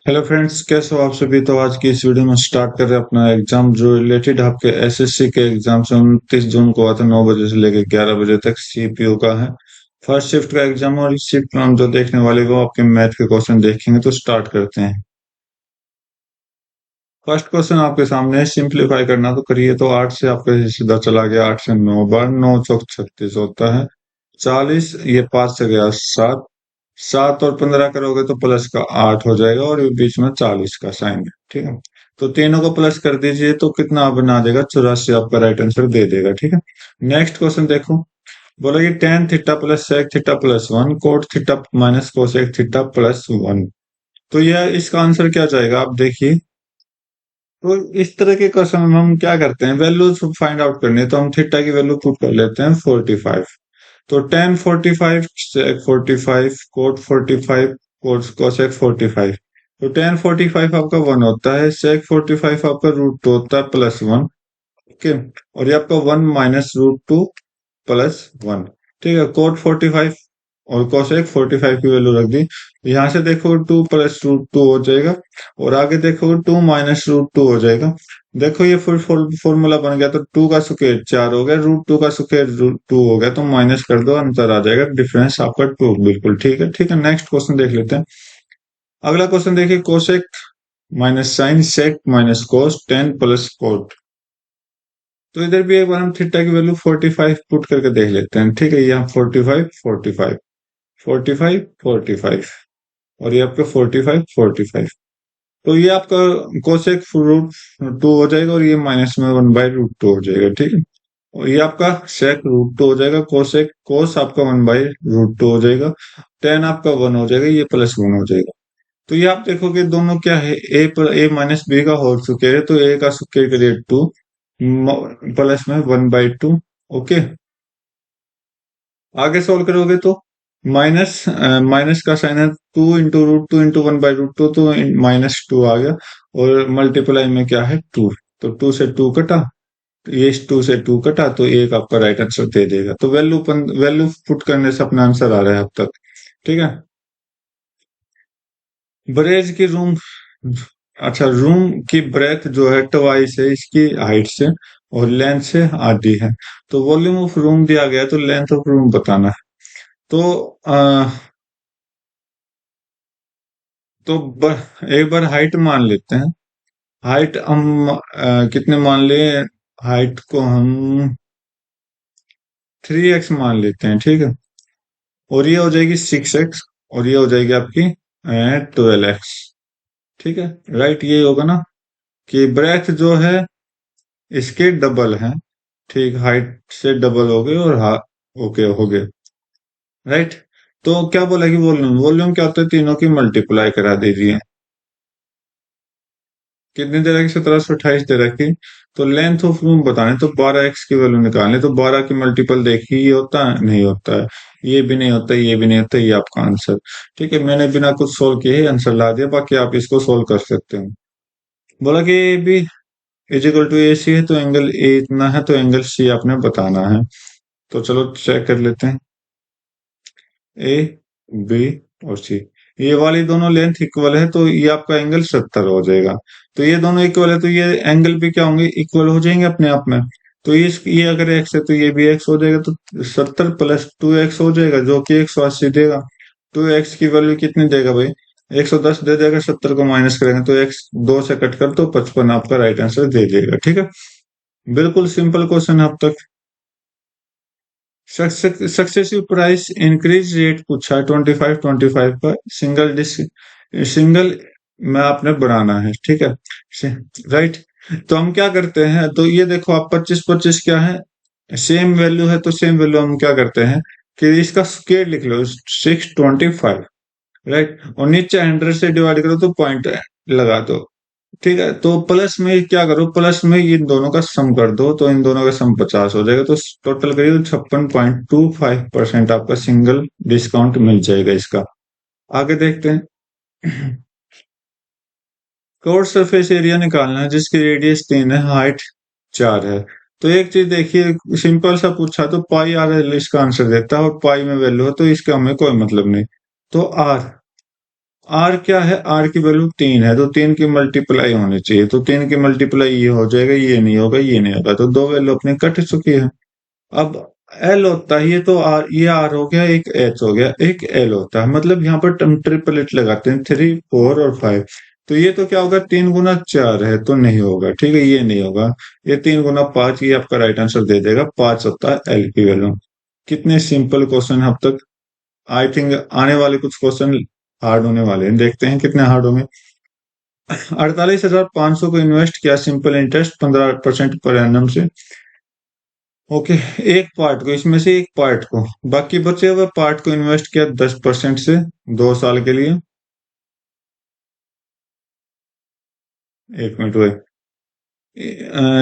Hello friends, कैसे हो आप सभी। तो आज की इस वीडियो में स्टार्ट कर रहे हैं अपना एग्जाम जो रिलेटेड आपके एसएससी के एग्जाम से 29 जून को आता है 9 बजे से लेकर 11 बजे तक सीपीयू का है। फर्स्ट शिफ्ट का एग्जाम और इस शिफ्ट में हम जो देखने वाले वो आपके मैथ के क्वेश्चन देखेंगे। तो स्टार्ट करते हैं। फर्स्ट क्वेश्चन आपके सामने है, सिंप्लीफाई करना तो करिए। तो 8 से आपका सीधा चला गया, 8 से 9 बार, 9 चौक 36 होता है 40। ये 5 से गया 7, 7 और 15 करोगे तो प्लस का 8 हो जाएगा और ये बीच में 40 का साइन है। ठीक है, तो तीनों को प्लस कर दीजिए तो कितना बना देगा, 84 आपका राइट आंसर दे देगा। ठीक है, नेक्स्ट क्वेश्चन देखो। बोला कि tan theta plus sec theta plus one cot theta minus cosec theta plus one. तो यह इसका आंसर क्या जाएगा, आप देखिए। तो इस तरह के क्वेश्चन में हम क्या करते हैं, वैल्यूज फाइंड आउट करनी है तो हम थीटा की वैल्यू पुट कर लेते हैं 45। तो टेन 45 सेक 45 कोट 45 कोसेक 45। तो टेन 45 आपका 1 होता है, सेक 45 आपका √2 होता है प्लस 1। ओके, और ये आपका 1 माइनस √2 प्लस 1। ठीक है, कोट 45 और कोसेक 45 की वैल्यू रख दी। यहाँ से देखो 2 प्लस √2 हो जाएगा और आगे देखो 2 माइनस √2 हो जाएगा। देखो ये फुल फॉर्मूला बन गया। तो 2 का स्क्वायर 4 हो गया, √2 का स्क्वायर √2 हो गया, तो माइनस कर दो, आंसर आ जाएगा डिफरेंस आपका 2। बिल्कुल ठीक है। ठीक है, नेक्स्ट क्वेश्चन देख लेते हैं। अगला क्वेश्चन देखिए, cosec minus sine sec minus cos tan plus cot. तो इधर भी एक बार हम थीटा की वैल्यू 45 पुट करके देख लेते हैं। ठीक है, यहाँ 45 45 45 45 और ये आपका 45 45। तो ये आपका कोसेक √2 हो जाएगा और ये माइनस में 1/√2 हो जाएगा। ठीक है, और ये आपका सेक √2 हो जाएगा, कोसेक कोस आपका 1/√2 हो जाएगा, टेन आपका 1 हो जाएगा, ये प्लस 1 हो जाएगा। तो ये आप देखोगे दोनों क्या है, ए पर ए माइनस बी का होल स्क्वायर है, तो ए का स्क्वायर करिए 2 प्लस में 1/2। ओके, आगे सोल्व करोगे तो माइनस माइनस का साइन है, 2 × √2 × 1/√2, तो -2 आ गया और मल्टीप्लाई में क्या है 2। तो 2 से 2 कटा, ये 2 से 2 कटा, तो एक आपका राइट आंसर दे देगा। तो वैल्यू पुट करने से अपना आंसर आ रहा है अब तक। ठीक है, ब्रेज की रूम, अच्छा रूम की ब्रेथ जो है ट्वाइस है इसकी हाइट से और लेंथ से आधी है। तो वॉल्यूम ऑफ रूम दिया गया है, तो लेंथ ऑफ रूम बताना है। तो एक बार हाइट मान लेते हैं। हाइट हम कितने मान ले, हाइट को हम 3x मान लेते हैं। ठीक है, और ये हो जाएगी 6x और ये हो जाएगी आपकी 12x। ठीक है, राइट, ये होगा ना कि ब्रेथ जो है इसके डबल है। ठीक, हाइट से डबल हो गए और ओके हो गए। राइट, तो क्या बोला कि वॉल्यूम, वॉल्यूम क्या होता है, तीनों की मल्टीप्लाई करा दीजिए। कितनी दे रखी, 1728 दे रखी। तो लेंथ ऑफ रूम बताने तो 12x की वैल्यू निकालने, तो 12 की मल्टीपल देखिए, ये होता है नहीं होता है, ये भी नहीं होता, ये भी नहीं होता, ये आपका आंसर। ठीक है, मैंने बिना कुछ सोल्व किए आंसर ला दिया, बाकी आप इसको सोल्व कर सकते हो। बोला कि A B is equal to A C है, तो एंगल ए इतना है, तो एंगल सी आपने बताना है। तो चलो चेक कर लेते हैं। ए बी और सी, ये वाली दोनों लेंथ इक्वल है, तो ये आपका एंगल 70 हो जाएगा। तो ये दोनों इक्वल है, तो ये एंगल भी क्या होंगे, इक्वल हो जाएंगे अपने आप में। तो ये अगर एक्स है तो ये भी एक्स हो जाएगा, तो 70 प्लस 2x हो जाएगा जो कि 180 देगा। 2x की वैल्यू कितनी देगा भाई, 110 दे देगा। 70 को माइनस करेंगे तो x 2 से कट कर, तो 55 आपका राइट आंसर दे देगा। ठीक है, बिल्कुल सिंपल क्वेश्चन है अब तक। सक्सेसिव प्राइस इंक्रीज रेट पूछा है 25 25 का, सिंगल डिस्क सिंगल में आपने बनाना है। ठीक है, राइट। तो हम क्या करते हैं, तो ये देखो आप 25 25 क्या है, सेम वैल्यू है, तो सेम वैल्यू हम क्या करते हैं कि इसका स्क्वायर लिख लो 625। राइट, और नीचे 100 से डिवाइड करो तो पॉइंट लगा दो। ठीक है, तो प्लस में क्या करो, प्लस में इन दोनों का सम कर दो, तो इन दोनों का सम 50 हो जाएगा, तो टोटल करिए 56.25% आपका सिंगल डिस्काउंट मिल जाएगा इसका। आगे देखते हैं। कर्व सरफेस एरिया निकालना है जिसकी रेडियस 3 है, हाइट 4 है। तो एक चीज देखिए, सिंपल सा पूछा तो पाई आर इसका आंसर देता है, और पाई में वैल्यू है तो इसका हमें कोई मतलब नहीं। तो आर आर क्या है, आर की वैल्यू 3 है, तो 3 की मल्टीप्लाई होनी चाहिए, तो 3 की मल्टीप्लाई ये हो जाएगा, ये नहीं होगा, ये नहीं होगा, तो दो वैल्यू अपनी कट चुकी है। अब एल होता है, ये तो आर, ये आर हो गया, एक एच हो गया, एक एल होता है, मतलब यहाँ पर हम ट्रिपल एट लगाते हैं, 3, 4 और 5। तो ये तो क्या होगा, 3 गुना 4 है, तो नहीं होगा, ठीक है, ये नहीं होगा। ये 3 गुना 5, ये आपका राइट आंसर दे देगा, 5 होता है एल की वैल्यू। कितने सिंपल क्वेश्चन अब तक। आई थिंक आने वाले कुछ क्वेश्चन हार्ड होने वाले हैं, देखते हैं कितने हार्ड होंगे। 48,500 को इन्वेस्ट किया सिंपल इंटरेस्ट 15% पर एनम से। ओके, एक पार्ट को, इसमें से एक पार्ट को, बाकी बचे हुए पार्ट को इन्वेस्ट किया 10% से 2 साल के लिए। एक मिनट हुए,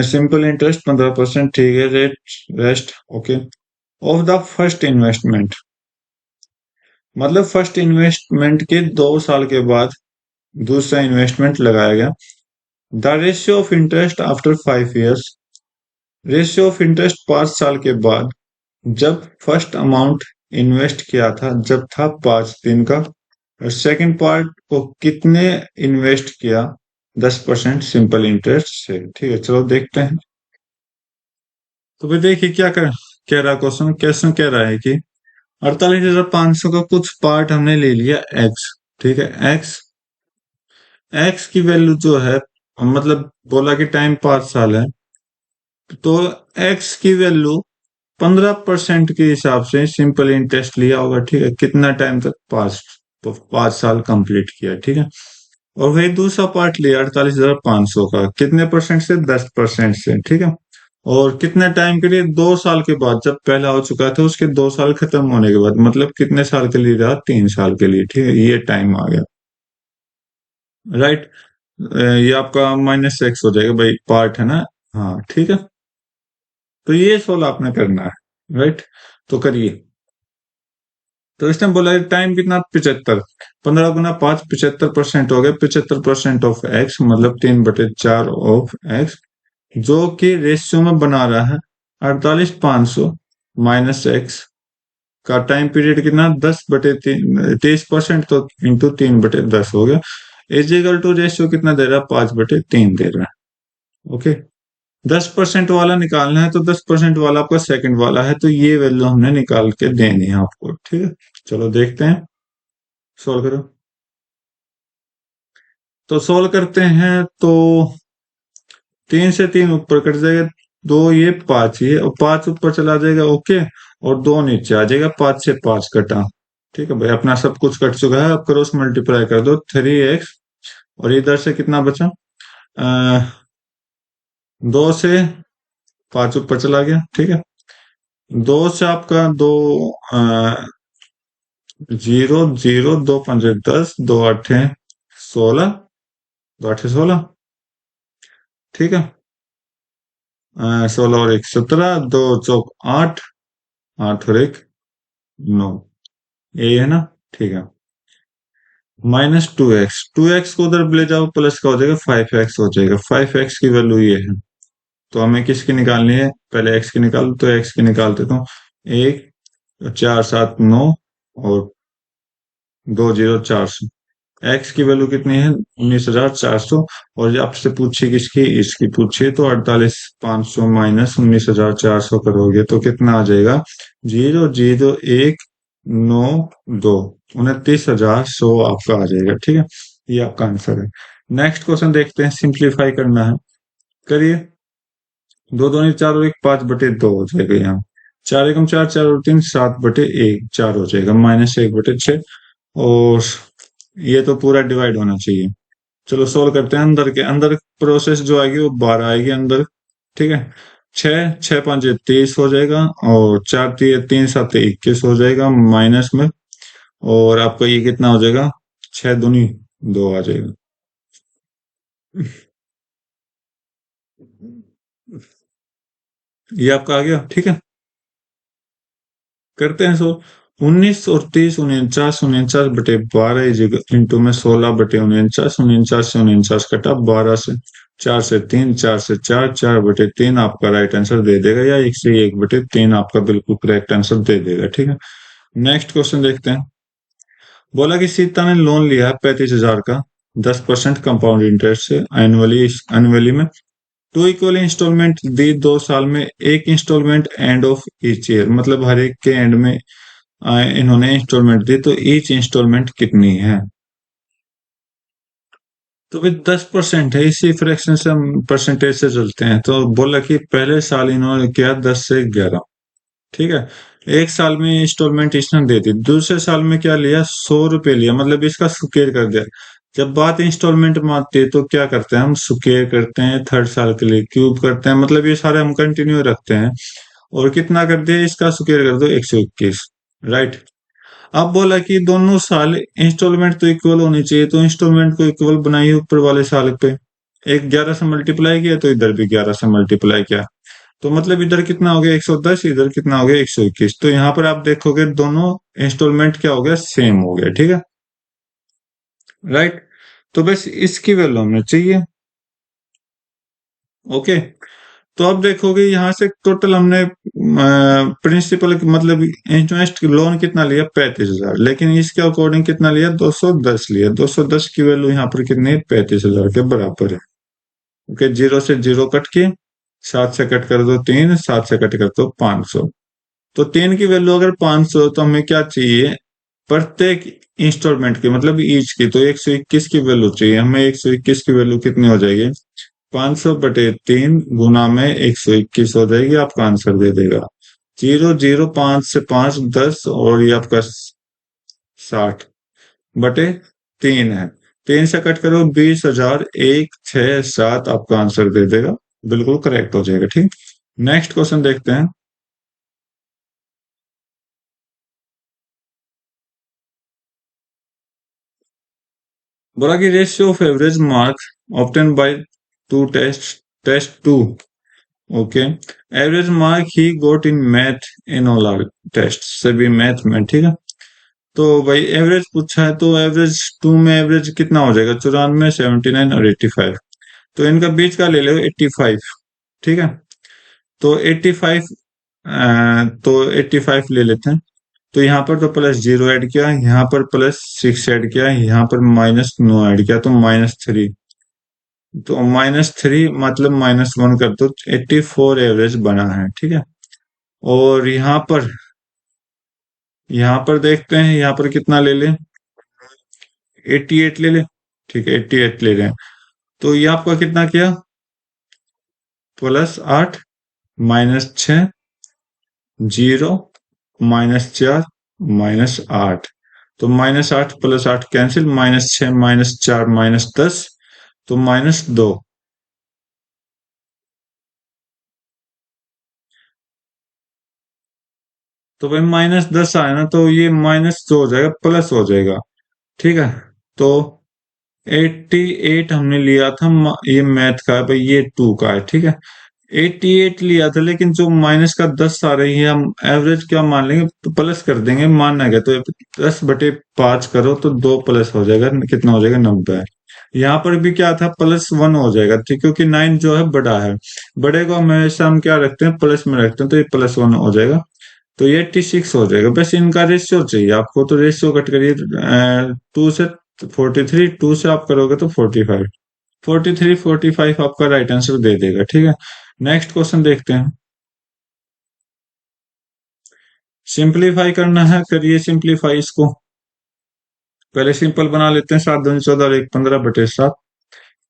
सिंपल इंटरेस्ट 15%, ठीक है, rate rest okay. Of the first investment, मतलब फर्स्ट इन्वेस्टमेंट के 2 साल के बाद दूसरा इन्वेस्टमेंट लगाया गया। The ratio of interest after 5 years, ratio of interest 5 साल के बाद, जब फर्स्ट अमाउंट इन्वेस्ट किया था जब था 5 दिन का, और सेकंड पार्ट को कितने इन्वेस्ट किया 10% सिंपल इंटरेस्ट से। ठीक है, चलो देखते हैं। तो भाई देखिए क्या कह रहा क्वेश्चन, क्वेश्चन कह रहा है कि 48,500 का कुछ पार्ट हमने ले लिया एक्स, ठीक है, एक्स, एक्स की वैल्यू जो है, मतलब बोला कि टाइम 5 साल है, तो एक्स की वैल्यू 15% के हिसाब से सिंपल इंटरेस्ट लिया होगा, ठीक है, कितना टाइम तक, 5, तो 5 साल कंप्लीट किया, ठीक है। और वही दूसरा पार्ट लिया 48,500 का, कितने परसेंट से, 10% से, ठीक है। और कितने टाइम के लिए, 2 साल के बाद, जब पहला हो चुका था उसके 2 साल खत्म होने के बाद, मतलब कितने साल के लिए रहा, 3 साल के लिए, ठीक है, ये टाइम आ गया, राइट। ये आपका -x हो जाएगा भाई, पार्ट है ना, हाँ ठीक है। तो ये सोल्व आपने करना है, राइट, तो करिए। तो इसने बोला टाइम कितना, 75, 15 गुना 5, 75% हो गया, 75% ऑफ एक्स, मतलब 3/4 ऑफ एक्स, जो कि रेशियो में बना रहा है 48,500 माइनस एक्स का टाइम पीरियड कितना, 10/3, 23%, तो इंटू 3/10 हो गया, इज इक्वल टू रेशियो कितना दे रहा है, 5/3 दे रहा है। ओके, 10% वाला निकालना है, तो 10% वाला आपका सेकंड वाला है, तो ये वैल्यू हमने निकाल के देनी है आपको, ठीक है। चलो देखते हैं, सोल्व करो। तो सोल्व करते हैं, तो 3 से 3 ऊपर कट जाएगा, 2 ये 5 ये, और 5 ऊपर चला जाएगा, ओके, और 2 नीचे आ जाएगा, 5 से 5 कटा, ठीक है भाई, अपना सब कुछ कट चुका है, अब क्रॉस मल्टीप्लाई कर दो, 3x, और इधर से कितना बचा, 2 से 5 ऊपर चला गया, ठीक है, 2 से आपका 2, 0 0, 2 5 10, 2 8 16, 2 8 16, ठीक है, 16 और 1 17, 2 चौक 8, 8 और 1 9, ये है ना, ठीक है। -2x, 2x को उधर ले जाओ, प्लस का हो जाएगा, 5x हो जाएगा, 5x की वैल्यू ये है। तो हमें किसकी निकालनी है, पहले x की निकाल, तो x की निकाल देता हूँ, 1 4 7 9 और 2 0 400, एक्स की वैल्यू कितनी है, 19,400, और ये आपसे पूछी किसकी, इसकी पूछिए, तो 48,500 माइनस 19,400 करोगे तो कितना आ जाएगा, 0 0 1 9 2, 29,100 आपका आ जाएगा, ठीक है, ये आपका आंसर है। नेक्स्ट क्वेश्चन देखते हैं, सिंप्लीफाई करना है, करिए। 2 दूनी 4 और 1, 5/2 हो जाएगा यहाँ, 4 एकम 4, 4 और 3, 7/1, 4 हो जाएगा, -1/6, और ये तो पूरा डिवाइड होना चाहिए। चलो सोल्व करते हैं, अंदर के अंदर प्रोसेस जो आएगी वो 12 आएगी अंदर, ठीक है, 6 6 5 30 हो जाएगा, और 4 3 7 21 हो जाएगा, माइनस में, और आपका ये कितना हो जाएगा, 6 दूनी 2 आ जाएगा। ये आपका आ गया, ठीक है, करते हैं। 19 और 30, 49, 49/12 इंटू में 16/49, 49 से 49 कटा, 12 से, 4 से 3, 4 से 4, 4/3 आपका राइट आंसर दे देगा, या 1 से 1/3 आपका बिल्कुल करेक्ट आंसर दे देगा, ठीक है। नेक्स्ट क्वेश्चन देखते हैं। बोला कि सीता ने लोन लिया है 35,000 का, 10% कंपाउंड इंटरेस्ट से एनुअली एनुअली में। टू इक्वल इंस्टॉलमेंट दी 2 साल में, एक instalment end of each year, मतलब हर एक के एंड में इन्होंने इंस्टॉलमेंट दी, तो ईच इंस्टॉलमेंट कितनी है। तो भाई 10% है, इसी फ्रैक्शन से हम परसेंटेज से चलते हैं। तो बोला कि पहले साल इन्होंने किया 10 से 11, ठीक है। एक साल में इंस्टॉलमेंट इसने दे दी, दूसरे साल में क्या लिया, 100 रुपये लिया, मतलब इसका स्क्वेयर कर दिया। जब बात इंस्टॉलमेंट में आती है तो क्या करते हैं हम, स्क्वेयर करते हैं, थर्ड साल के लिए क्यूब करते हैं, मतलब ये सारे हम कंटिन्यू रखते हैं। और कितना कर दिया, इसका स्क्वेयर कर दो 121, राइट। अब बोला कि दोनों साल इंस्टॉलमेंट तो इक्वल होनी चाहिए, तो इंस्टॉलमेंट को इक्वल बनाइए ऊपर वाले साल पे। एक 11 से मल्टीप्लाई किया तो इधर भी 11 से मल्टीप्लाई किया, तो मतलब इधर कितना हो गया 110, इधर कितना हो गया 121। तो यहाँ पर आप देखोगे दोनों इंस्टॉलमेंट क्या हो गया, सेम हो गया, ठीक है, राइट। तो बस इसकी वैल्यू हमें चाहिए। ओके। तो अब देखोगे यहाँ से टोटल हमने प्रिंसिपल मतलब इंटरेस्ट लोन कितना लिया, 35,000, लेकिन इसके अकॉर्डिंग कितना लिया, 210 लिया। 210 की वैल्यू यहाँ पर कितनी है, 35,000 के बराबर है। ओके, जीरो से जीरो कट के, 7 से कट कर दो 3, 7 से कट कर दो 500। तो 3 की वैल्यू अगर 500, तो हमें क्या चाहिए, प्रत्येक इंस्टॉलमेंट की, मतलब ईच की। तो 121 की वैल्यू चाहिए हमें। 121 की वैल्यू कितनी हो जाएगी, 500/3 गुना में 121 हो जाएगी, आपका आंसर दे देगा। 0, 0, 5 से 5 10, और ये आपका 60/3 है। 3 से कट करो, 20,167 आपका आंसर दे देगा, बिल्कुल करेक्ट हो जाएगा, ठीक। नेक्स्ट क्वेश्चन देखते हैं। बोला कि ratio of average mark obtain by two test two. Okay, average mark he got in math in all our test, सभी मैथ में, ठीक है। तो भाई एवरेज पूछा है, तो एवरेज टू में एवरेज कितना हो जाएगा, 94, 79 और 85। तो इनका बीच का ले लो 85, ठीक है। तो 85, तो 85 ले लेते हैं। तो यहाँ पर तो +0 ऐड किया, यहाँ पर +6 ऐड किया, यहाँ पर -9 ऐड किया, तो -3। तो -3 मतलब -1 कर दो, 84 एवरेज बना है, ठीक है। और यहाँ पर देखते हैं, यहाँ पर कितना ले लें, 88 ले लें, ठीक है, 88 ले लें। तो ये आपका कितना किया, +8, -6, 0, -4, -8। तो -8 +8 कैंसिल, -6, -4, -10, तो -2। तो भाई -10 आया ना, तो ये -2 हो जाएगा, प्लस हो जाएगा, ठीक है। तो 88 हमने लिया था, ये मैथ का है भाई, ये 2 का है, ठीक है। 88 लिया था, लेकिन जो -10 आ रही है, हम एवरेज क्या मान लेंगे, तो प्लस कर देंगे, मानना है तो 10/5 करो, तो 2 प्लस हो जाएगा, कितना हो जाएगा, 90। यहाँ पर भी क्या था, +1 हो जाएगा, ठीक, क्योंकि 9 जो है बड़ा है, बड़े को हमेशा हम क्या रखते हैं, प्लस में रखते हैं, तो ये +1 हो जाएगा। तो ये 86 हो जाएगा। बस इनका रेशियो चाहिए आपको, तो रेशियो कट करिए, 2 से 43, 2 से आप करोगे तो 45, 43, 45 आपका राइट आंसर दे देगा, ठीक है। नेक्स्ट क्वेश्चन देखते हैं। सिंप्लीफाई करना है, करिए सिंप्लीफाई इसको। पहले सिंपल बना लेते हैं, 7 दूनी 14 और 1 15/7,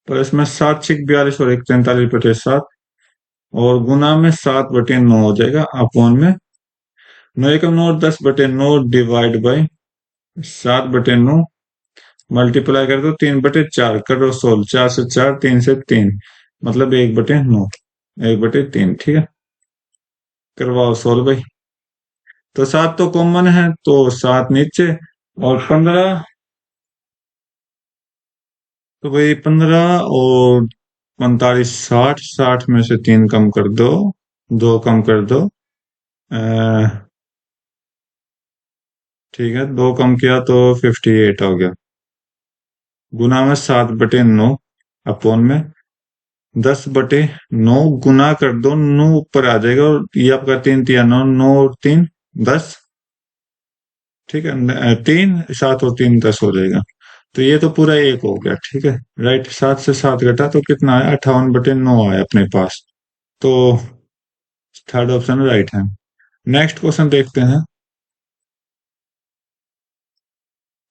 पर इसमें 7 6 42 और 1 43/7, और गुना में 7/9 हो जाएगा, अपॉन में 9 एकम 9 और 10/9 डिवाइड बाई 7/9, मल्टीप्लाई कर दो 3/4, करो सोल्व, 4 से 4, 3 से 3, मतलब 1/9, 1/3, ठीक है। करवाओ सोल्व भाई। तो 7 तो कॉमन है, तो 7 नीचे, और 15, तो भाई 15 और 45, 60, 60 में से 3 कम कर दो, 2 कम कर दो, ठीक है, 2 कम किया तो 58 हो गया, गुना में 7/9, अपॉन में 10/9, गुना कर दो, 9 ऊपर आ जाएगा, और ये आपका 3 3 9, 9 और 3 10, ठीक है, 3 7 और 3 10 हो जाएगा। तो ये तो पूरा एक हो गया, ठीक है। राइट, 7 से 7 घटा तो कितना आया, 58/9 आया अपने पास। तो थर्ड ऑप्शन राइट है। नेक्स्ट क्वेश्चन देखते हैं।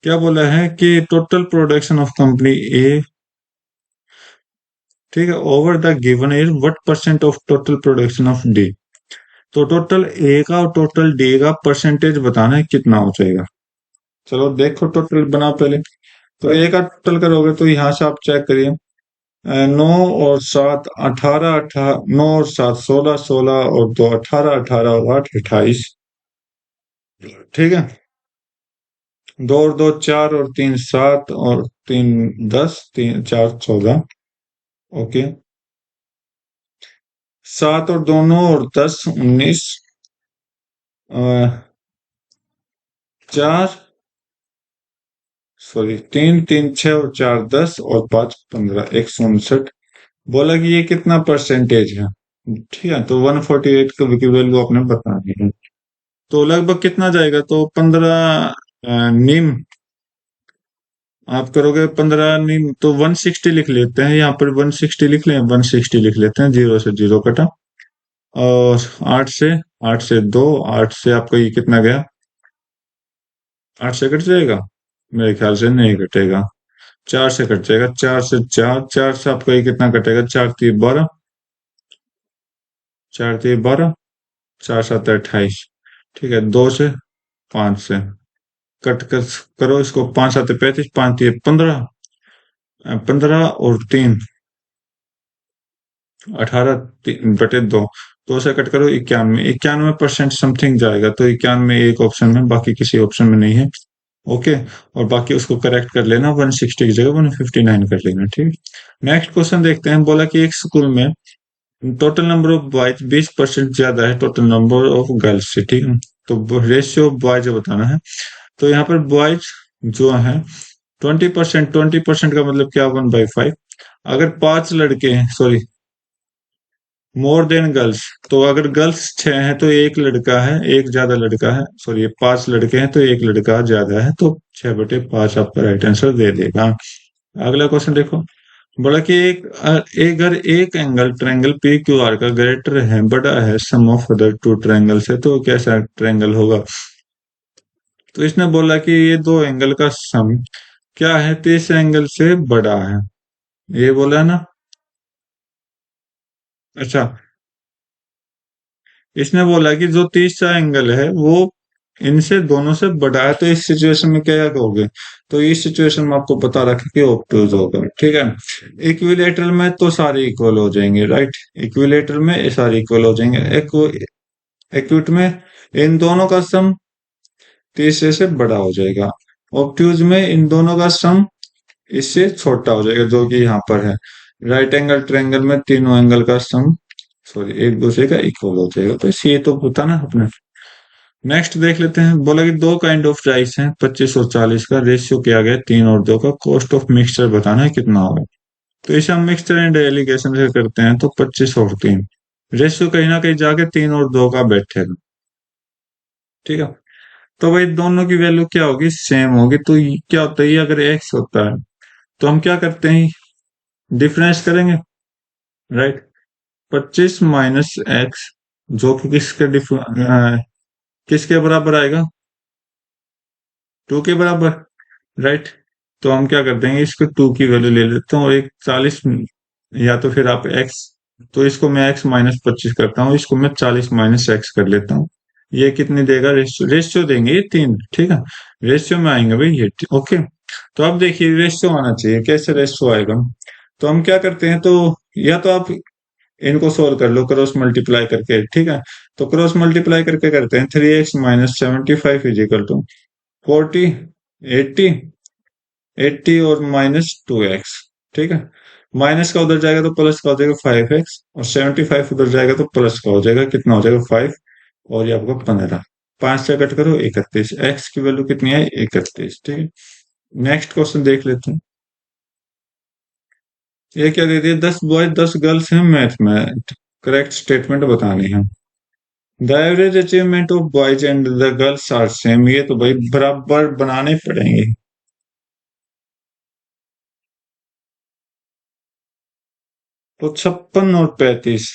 क्या बोला है कि टोटल प्रोडक्शन ऑफ कंपनी ए, ठीक है, over the given is what percent of total production of D. तो टोटल ए का और टोटल डी का परसेंटेज बताना है कितना हो जाएगा। चलो देखो, टोटल बनाओ पहले। तो ए का टोटल करोगे तो यहाँ से आप चेक करिए। 9 और 7 18, 9 और 7 16, 16 और 2 18, 18 और 8 28। ठीक है, 2 और 2 4 और 3 7 और 3 10, 3 4 14। ओके, 7 और 2 9 और 10 19, 4, सॉरी 3 3 6 और 4 10 और 5 15, 159। बोला कि ये कितना परसेंटेज है। ठीक है, तो 148 की वैल्यू आपने बतानी है। तो लगभग कितना जाएगा, तो 15 नीम आप करोगे, 15 नीम तो 160 लिख लेते हैं, यहाँ पर 160 लिख लें, 160 लिख लेते हैं, 0 से 0 कटा। और 8 से 2, 8 से आपका ये कितना गया, 8 से कट जाएगा, मेरे ख्याल से नहीं कटेगा। 4 से कट जाएगा, 4 से 4, 4 से आपका ये कितना कटेगा, 4 3 12, 4 3 12, 4 7 28। ठीक है, 2 से 5 से कट कर करो इसको, 5 7 35, 5 3 15, 15 और 3 18/2। 2 से कट करो, 91, 91% समथिंग जाएगा। तो 91 एक ऑप्शन में, बाकी किसी ऑप्शन में नहीं है। ओके, और बाकी उसको करेक्ट कर लेना, 160 की जगह 159 कर लेना। ठीक। नेक्स्ट क्वेश्चन देखते हैं। बोला कि एक स्कूल में टोटल नंबर ऑफ बॉयज 20% ज्यादा है टोटल नंबर ऑफ गर्ल्स से। ठीक है, तो रेशियो ऑफ बॉयज बताना है। तो यहाँ पर बॉयज जो है 20%, 20% का मतलब क्या, 1/5। अगर 5 लड़के हैं, सॉरी, मोर देन गर्ल्स, तो अगर गर्ल्स 6 हैं तो एक लड़का है, एक ज्यादा लड़का है, सॉरी 5 लड़के हैं तो एक लड़का ज्यादा है, तो 6/5 आपका राइट आंसर दे देगा। अगला क्वेश्चन देखो। बोला कि एक अगर एक angle triangle P Q R का ग्रेटर है, बड़ा है सम ऑफ अदर 2 ट्रायंगल से, तो कैसा ट्रायंगल होगा। तो इसने बोला कि ये 2 एंगल का सम क्या है, 30 एंगल से बड़ा है, ये बोला है ना। अच्छा, इसने बोला कि जो 30 एंगल है वो इनसे दोनों से बड़ा है, तो इस सिचुएशन में क्या कहोगे। तो इस सिचुएशन में आपको पता रखे कि ऑब्टयूज होगा। ठीक है, इक्विलेटरल में तो सारे इक्वल हो जाएंगे, राइट। इक्विलेटरल में ये सारे इक्वल हो जाएंगे। एक्यूट में इन दोनों का सम 30 से बड़ा हो जाएगा। ऑब्ट्यूज में इन दोनों का सम इससे छोटा हो जाएगा, जो कि यहाँ पर है। राइट एंगल ट्रायंगल में तीनों एंगल का सम, सॉरी, एक दूसरे का इक्वल हो जाएगा। तो ये तो पता ना अपने। नेक्स्ट देख लेते हैं। बोला कि 2 काइंड ऑफ राइस हैं, 25 और 40 का रेशियो किया गया 3 और 2 का, कॉस्ट ऑफ मिक्सचर बताना है कितना होगा। तो इसे हम मिक्सचर एंड एलिगेशन से करते हैं, तो 25 और 3, रेशियो कहीं ना कहीं जाके 3 और 2 का बैठेगा। ठीक है, तो भाई दोनों की वैल्यू क्या होगी, सेम होगी। तो क्या होता है, ये अगर एक्स होता है तो हम क्या करते हैं, डिफरेंस करेंगे, राइट। 25 - x, जो कि किसके बराबर आएगा, 2 के बराबर, राइट। तो हम क्या कर देंगे, इसको 2 की वैल्यू ले लेते हैं, और एक 40, या तो फिर आप x, तो इसको मैं x -25 करता हूँ, इसको मैं 40 -x कर लेता हूँ। ये कितनी देगा, रेशियो रेशियो देंगे ये 3। ठीक है, रेशियो में आएंगे भाई ये। ओके, तो अब देखिए रेशियो आना चाहिए, कैसे रेशियो आएगा। तो हम क्या करते हैं, तो या तो आप इनको सोल्व कर लो क्रॉस मल्टीप्लाई करके। ठीक है, तो क्रॉस मल्टीप्लाई करके करते हैं, 3x - 75 इजिकल टू 40, 80, 80 और -2x। ठीक है, माइनस का उधर जाएगा तो प्लस का हो जाएगा 5x, और 75 उधर जाएगा तो प्लस का हो जाएगा, कितना हो जाएगा 5, और ये आपका 15। 5 से कट करो 31, x की वैल्यू कितनी है, 31। ठीक है, नेक्स्ट क्वेश्चन देख लेते हैं। ये क्या दे दिया, 10 बॉयज 10 गर्ल्स हैं मैथ में, करेक्ट स्टेटमेंट बतानी है। The average achievement of boys and the girls are same, ये तो भाई बराबर बनाने पड़ेंगे। तो 56 और 35,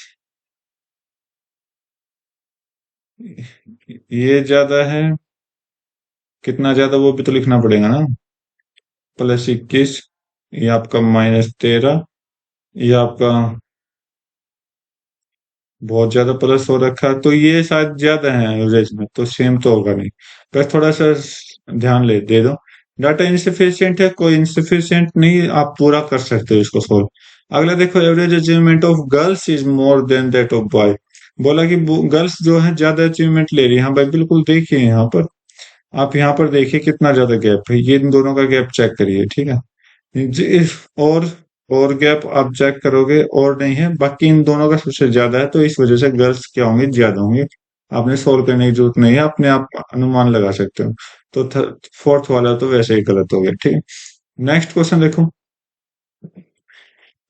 ये ज्यादा है, कितना ज्यादा वो भी तो लिखना पड़ेगा ना। +21, ये आपका -13, ये आपका बहुत ज्यादा प्लस हो रखा है, तो ये शायद ज्यादा है एवरेज में, तो सेम तो होगा नहीं। बस थोड़ा सा ध्यान ले दे दो। डाटा इंसफिशियंट है, कोई इंसफिशियंट नहीं, आप पूरा कर सकते हो इसको सोल्व। अगला देखो, average achievement of girls is more than that of boy. बोला कि गर्ल्स जो है ज्यादा अचीवमेंट ले रही है। हाँ भाई बिल्कुल, देखिए यहाँ पर, आप यहाँ पर देखिए कितना ज्यादा गैप है, ये इन दोनों का गैप चेक करिए, ठीक है। जी, और और गैप आप चेक करोगे और नहीं है, बाकी इन दोनों का सबसे ज्यादा है, तो इस वजह से गर्ल्स क्या होंगे, ज्यादा होंगे। आपने सोल्व करने की जरूरत नहीं है, अपने आप अनुमान लगा सकते हो। तो फोर्थ वाला तो वैसे ही गलत हो गया, ठीक है। नेक्स्ट क्वेश्चन देखो।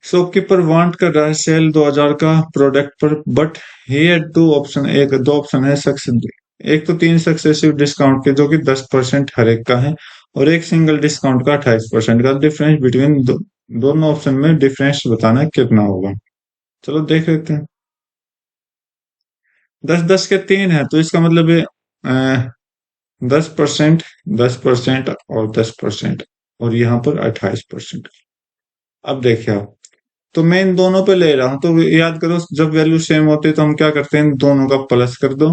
शॉपकीपर वांट कर रहा है सेल 2000 का प्रोडक्ट पर, but he had two option, एक दो ऑप्शन है सक्सेस, एक तो 3 सक्सेसिव डिस्काउंट के जो कि 10% हर एक का है, और एक सिंगल डिस्काउंट का 28% का। डिफरेंस बिटवीन दोनों ऑप्शन में डिफरेंस बताना है कितना होगा। चलो देख लेते हैं। 10-10 के 3 है, तो इसका मतलब है 10%, 10% और 10%, और यहाँ पर 28%। अब देखिए आप, तो मैं इन दोनों पे ले रहा हूं, तो याद करो जब वैल्यू सेम होती है तो हम क्या करते हैं, इन दोनों का प्लस कर दो।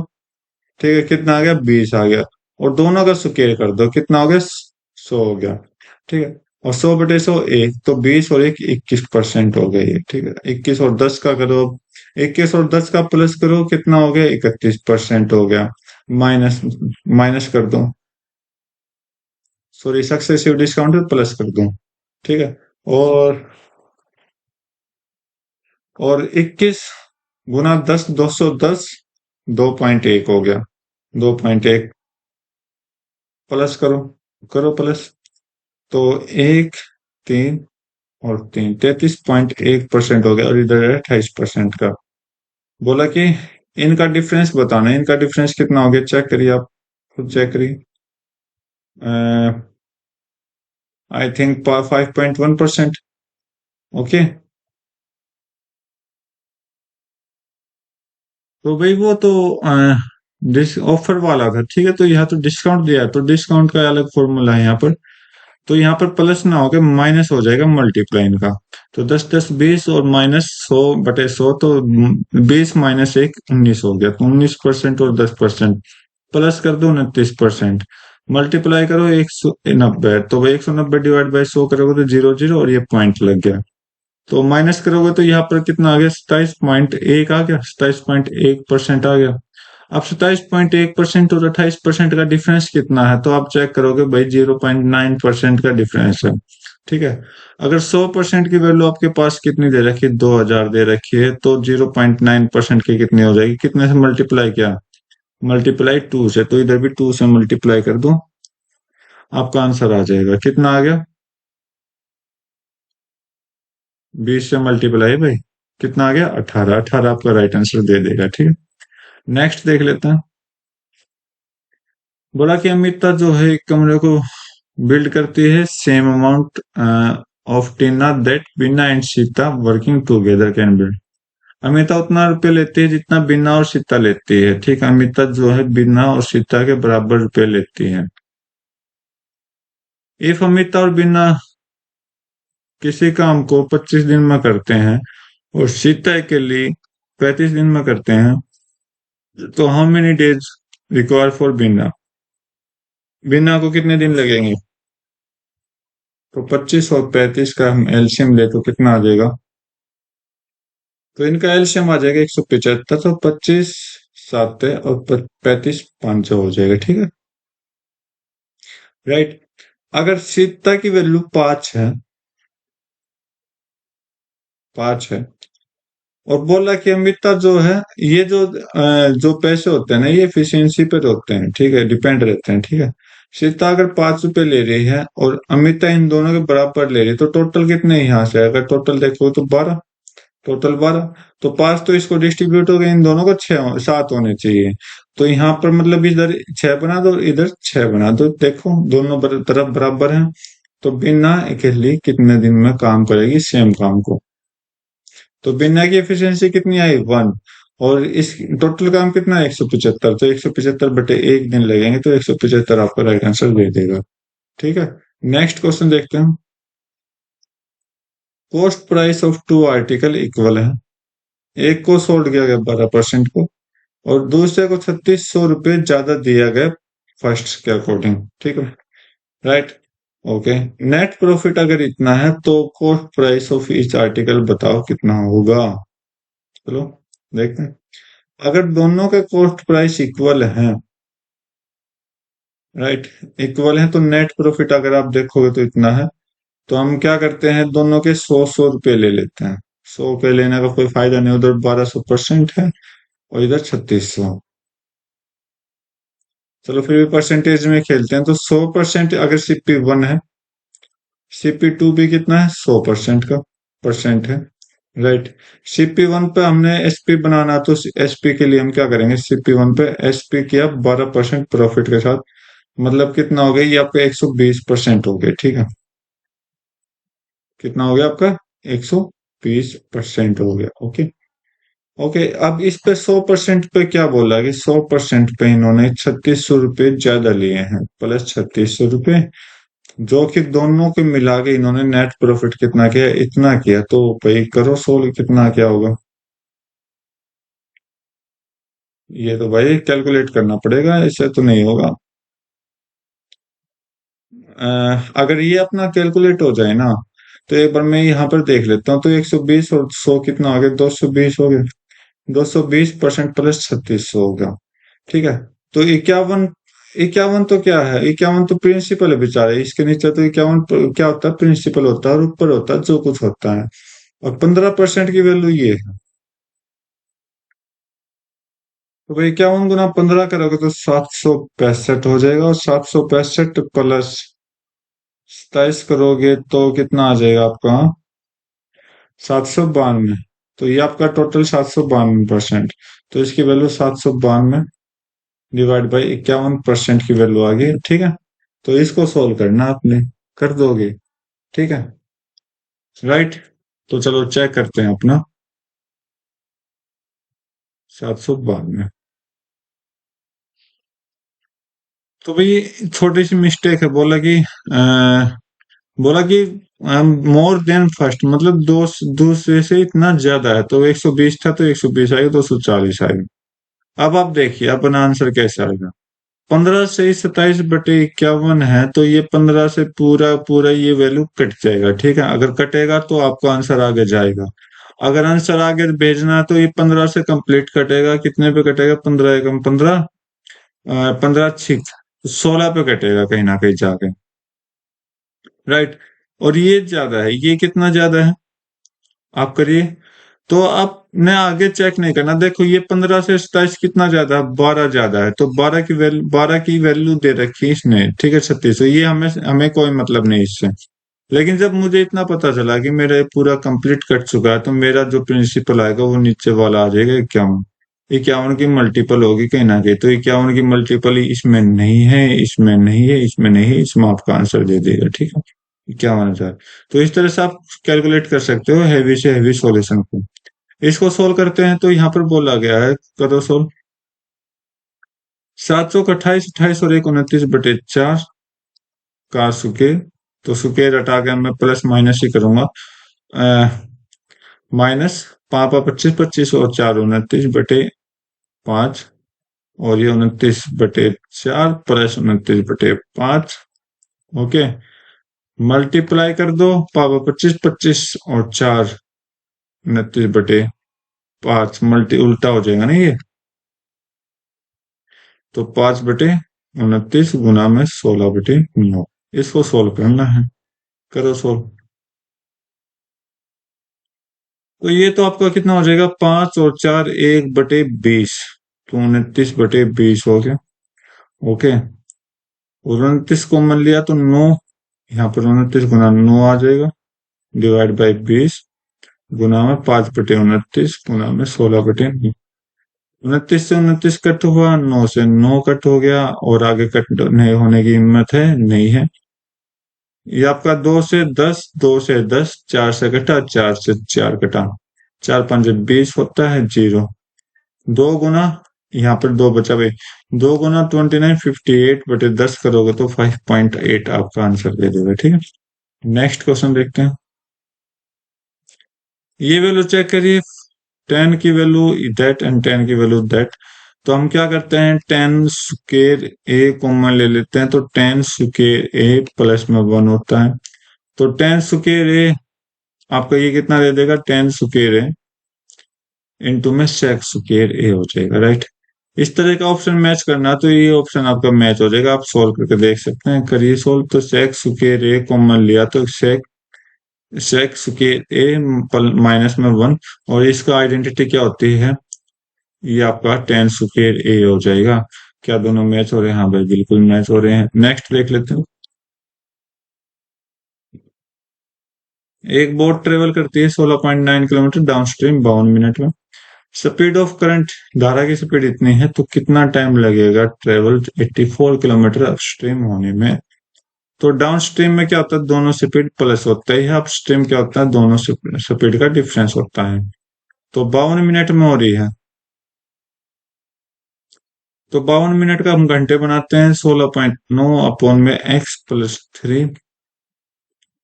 ठीक है, कितना आ गया, 20 आ गया। और दोनों का स्क्वायर कर दो, कितना हो गया, 100 हो गया। ठीक है, और 100/100 1, तो 20 और 1 21% हो गया ये। ठीक है, 21 और 10 का करो, 21 और 10 का प्लस करो, कितना हो गया, 31% हो गया। माइनस माइनस कर दो, सॉरी सक्सेसिव डिस्काउंट प्लस कर दो। ठीक है, और 21 गुना 10, 210, 2.1 हो गया। 2.1 प्लस करो, करो प्लस, तो 1, 3 और 3, 33.1% हो गया, और इधर है 28% का। बोला कि इनका डिफरेंस बताना है, इनका डिफरेंस कितना हो गया, चेक करिए आप, खुद चेक करिए। I think 5.1%। ओके, तो भाई वो तो ऑफर वाला था, ठीक है, तो यहाँ तो डिस्काउंट दिया है, तो डिस्काउंट का अलग फॉर्मूला है यहाँ पर। तो यहाँ पर प्लस ना होकर माइनस हो जाएगा मल्टीप्लाई इनका। तो 10 10 20, और -100/100, तो 20 - 1 19 हो गया, तो 19% और 10%। प्लस कर दो 29%, मल्टीप्लाई करो 190, तो 190 डिवाइड बाई 100 करोगे तो 0 0, और ये पॉइंट लग गया। तो माइनस करोगे तो यहाँ पर कितना आ गया, 27.1 आ गया, 27.1% आ गया। अब 27.1% और 28% का डिफरेंस कितना है, तो आप चेक करोगे भाई 0.9% का डिफरेंस है। ठीक है, अगर 100% की वैल्यू आपके पास कितनी दे रखी है, 2000 दे रखी है, तो 0.9% की कितनी हो जाएगी, कितने से मल्टीप्लाई किया, मल्टीप्लाई 2 से, तो इधर भी 2 से मल्टीप्लाई कर दो, आपका आंसर आ जाएगा, कितना आ गया, 20 से मल्टीप्लाई भाई, कितना आ गया, 18। 18 आपका राइट आंसर दे देगा, ठीक है। नेक्स्ट देख लेते हैं। बोला कि अमिता जो है एक कमरे को बिल्ड करती है, same amount of Tina that Bina and Sita working together can build. Amita उतना रुपये लेती है जितना बिना और सीता लेती है, ठीक। अमिता जो है बिना और सीता के बराबर रुपये लेती है। इफ अमिता और बिना किसी काम को 25 दिन में करते हैं, और सीता के लिए 35 दिन में करते हैं, तो how many days require for बिना, बिना को कितने दिन लगेंगे। तो 25 और 35 का हम एलसीएम ले तो कितना आ जाएगा, तो इनका एलसीएम आ जाएगा 175, तो 25 7 है, और 35 500 हो जाएगा, ठीक है, राइट। अगर सीता की वैल्यू 5 है और बोला कि अमिता जो है, ये जो पैसे होते हैं ना, ये एफिशिएंसी पे होते हैं, ठीक है, डिपेंड रहते हैं, ठीक है। सीता अगर 5 रुपए ले रही है और अमिता इन दोनों के बराबर ले रही है, तो टोटल कितने यहाँ से, अगर टोटल देखो तो 12। टोटल 12। तो 5 तो इसको डिस्ट्रीब्यूट हो गए, इन दोनों को 7 होने चाहिए। तो यहाँ पर मतलब इधर 6 बना दो, इधर 6 बना दो। देखो दोनों तरफ बराबर हैं। तो बिना अकेली कितने दिन में काम करेगी सेम काम को? तो बिना की एफिशिएंसी कितनी आई? 1। और इस टोटल काम कितना है? 175। तो 175/1 दिन लगेंगे, तो 175 आपका राइट आंसर दे देगा। ठीक है। नेक्स्ट क्वेश्चन देखते हैं। Cost price of two article equal है। एक को सोल्ड किया गया 12% को, और दूसरे को 3600 रुपये ज्यादा दिया गया फर्स्ट के अकॉर्डिंग। ठीक है, राइट। ओके। नेट प्रॉफिट अगर इतना है तो cost price of each article बताओ कितना होगा? चलो देखते हैं। अगर दोनों के कॉस्ट प्राइस इक्वल हैं, राइट, इक्वल है, तो नेट प्रॉफिट अगर आप देखोगे तो इतना है। तो हम क्या करते हैं, दोनों के 100-100 रुपये ले लेते हैं। 100 रुपये लेने का कोई फायदा नहीं, उधर 1200% है और इधर 3600। चलो फिर भी परसेंटेज में खेलते हैं। तो 100% अगर CP1 है, CP2 भी कितना है? 100% का परसेंट है, राइट। CP1 पे हमने SP बनाना, तो SP के लिए हम क्या करेंगे? CP1 पे SP किया 12% प्रॉफिट के साथ, मतलब कितना हो गया ये आपका? 120% हो गया। ठीक है, कितना हो गया आपका? 120% हो गया। ओके। ओके, अब इस पे 100% पे क्या बोला कि 100% पे इन्होंने 3600 रुपये ज्यादा लिए हैं, प्लस 3600 रुपये, जो कि दोनों के मिला के इन्होंने नेट प्रॉफिट कितना किया? इतना किया। तो भाई करो सोल्व, कितना क्या होगा? ये तो भाई कैलकुलेट करना पड़ेगा, ऐसे तो नहीं होगा। अगर ये अपना कैलकुलेट हो जाए ना, तो एक बार मैं यहाँ पर देख लेता हूँ। तो 120 और 100 कितना हो गया? 220 हो गया। 220% प्लस 3600 हो गया। ठीक है। तो 51, 51 तो क्या है? 51 तो प्रिंसिपल है बेचारे, इसके नीचे तो 51 क्या होता है? प्रिंसिपल होता है, और ऊपर होता है जो कुछ होता है। और 15% की वैल्यू ये है। तो भाई 51 × 15 करोगे तो 765 हो जाएगा, और 765 प्लस 27 करोगे तो कितना आ जाएगा आपका? 792। तो ये आपका टोटल 792%। तो इसकी वैल्यू 792 डिवाइड बाई 51% की वैल्यू आ गई। ठीक है। तो इसको सोल्व करना आपने, कर दोगे। ठीक है, राइट। तो चलो चेक करते हैं अपना। 792। तो भाई छोटी सी मिस्टेक है, बोला कि मोर देन फर्स्ट, मतलब दो दूसरे से इतना ज्यादा है। तो 120 था तो 120 आएगा, 240 आएगा। अब आप देखिए अपना आंसर कैसे आएगा। 15 से 27/51 है, तो ये 15 से पूरा पूरा ये वैल्यू कट जाएगा। ठीक है, अगर कटेगा तो आपका आंसर आगे जाएगा। अगर आंसर आगे भेजना है तो ये 15 से कंप्लीट कटेगा। कितने पे कटेगा? 15 एकम 15, 15 6, 16 पे कटेगा कहीं ना कहीं जाके, राइट। और ये ज्यादा है, ये कितना ज्यादा है आप करिए। तो आपने आगे चेक नहीं करना। देखो ये 15 से 27 कितना ज्यादा है? 12 ज्यादा है। तो 12 की वैल्यू दे रखी है इसने। ठीक है, 36। ये हमें हमें कोई मतलब नहीं इससे। लेकिन जब मुझे इतना पता चला कि मेरा पूरा कंप्लीट कट चुका है, तो मेरा जो प्रिंसिपल आएगा वो नीचे वाला आ जाएगा 51। 51 की मल्टीपल होगी कहीं ना कहीं। तो 51 की मल्टीपल इसमें नहीं है, इसमें नहीं है, इसमें नहीं है, इसमें आपका आंसर दे देगा। ठीक है, 51,000। तो इस तरह से आप कैलकुलेट कर सकते हो हैवी से हैवी सॉल्यूशन को। इसको सोल्व करते हैं तो यहाँ पर बोला गया है, करो सोल्व। 728, 28 और 1 29/4 का सुके, तो सुके हटा के मैं प्लस माइनस ही करूंगा। माइनस 5 25, 25 और 4 29/5, और ये 29/4 प्लस 29/5। ओके, मल्टीप्लाई कर दो। 5 25, 25 और 4 29/5, मल्टी उल्टा हो जाएगा ना ये। तो 5/29 गुना में 16/9। इसको सोल्व करना है, करो सोल्व। तो ये तो आपका कितना हो जाएगा? 5 और 4 1/20, तो 29/20 हो गया। ओके, और 29 कॉमन लिया तो 9, यहाँ पर 29 गुना 9 आ जाएगा, डिवाइड बाई 20। गुना में 5/29 गुना में 16/9। 29 से 29 कट हुआ, 9 से 9 कट हो गया, और आगे कट नहीं होने की हिम्मत है नहीं है। ये आपका 2 से 10, 4 से कटा, 4 से 4 कटा, 4×5 = 20 होता है, 0। 2 गुना, यहाँ पर 2 बचा भाई, 2 गुना 29, 58/10 करोगे तो 5.8 आपका आंसर दे देगा। ठीक है, नेक्स्ट क्वेश्चन देखते हैं। ये वैल्यू चेक करिए, 10 की वैल्यू दैट एंड 10 की वैल्यू दैट। तो हम क्या करते हैं, 10 स्क्वायर ए कॉमन ले लेते हैं, तो 10 स्क्वायर ए प्लस में 1 होता है। तो 10 स्क्वायर ए आपका ये कितना दे देगा, 10 स्क्वायर ए इंटू में sec² हो जाएगा, राइट। इस तरह का ऑप्शन मैच करना, तो ये ऑप्शन आपका मैच हो जाएगा, आप सोल्व करके देख सकते हैं। करिए सोल्व, तो sec² कॉमन लिया तो sec² माइनस में 1, और इसका आइडेंटिटी क्या होती है, ये आपका 10 स्क्वायर ए हो जाएगा। क्या दोनों मैच हो रहे हैं? हाँ भाई, बिल्कुल मैच हो रहे हैं। नेक्स्ट देख लेते हैं। एक बोट ट्रेवल करती है 16.9 किलोमीटर डाउन स्ट्रीम 52 मिनट में। स्पीड ऑफ करंट, धारा की स्पीड इतनी है, तो कितना टाइम लगेगा ट्रेवल 84 किलोमीटर अपस्ट्रीम होने में? तो डाउन स्ट्रीम में क्या होता है, दोनों स्पीड प्लस होता है, अप स्ट्रीम क्या होता है, दोनों स्पीड का डिफरेंस होता है। तो 52 मिनट में हो रही है, तो 52 मिनट का हम घंटे बनाते हैं, 16.9 अपॉन में x+3,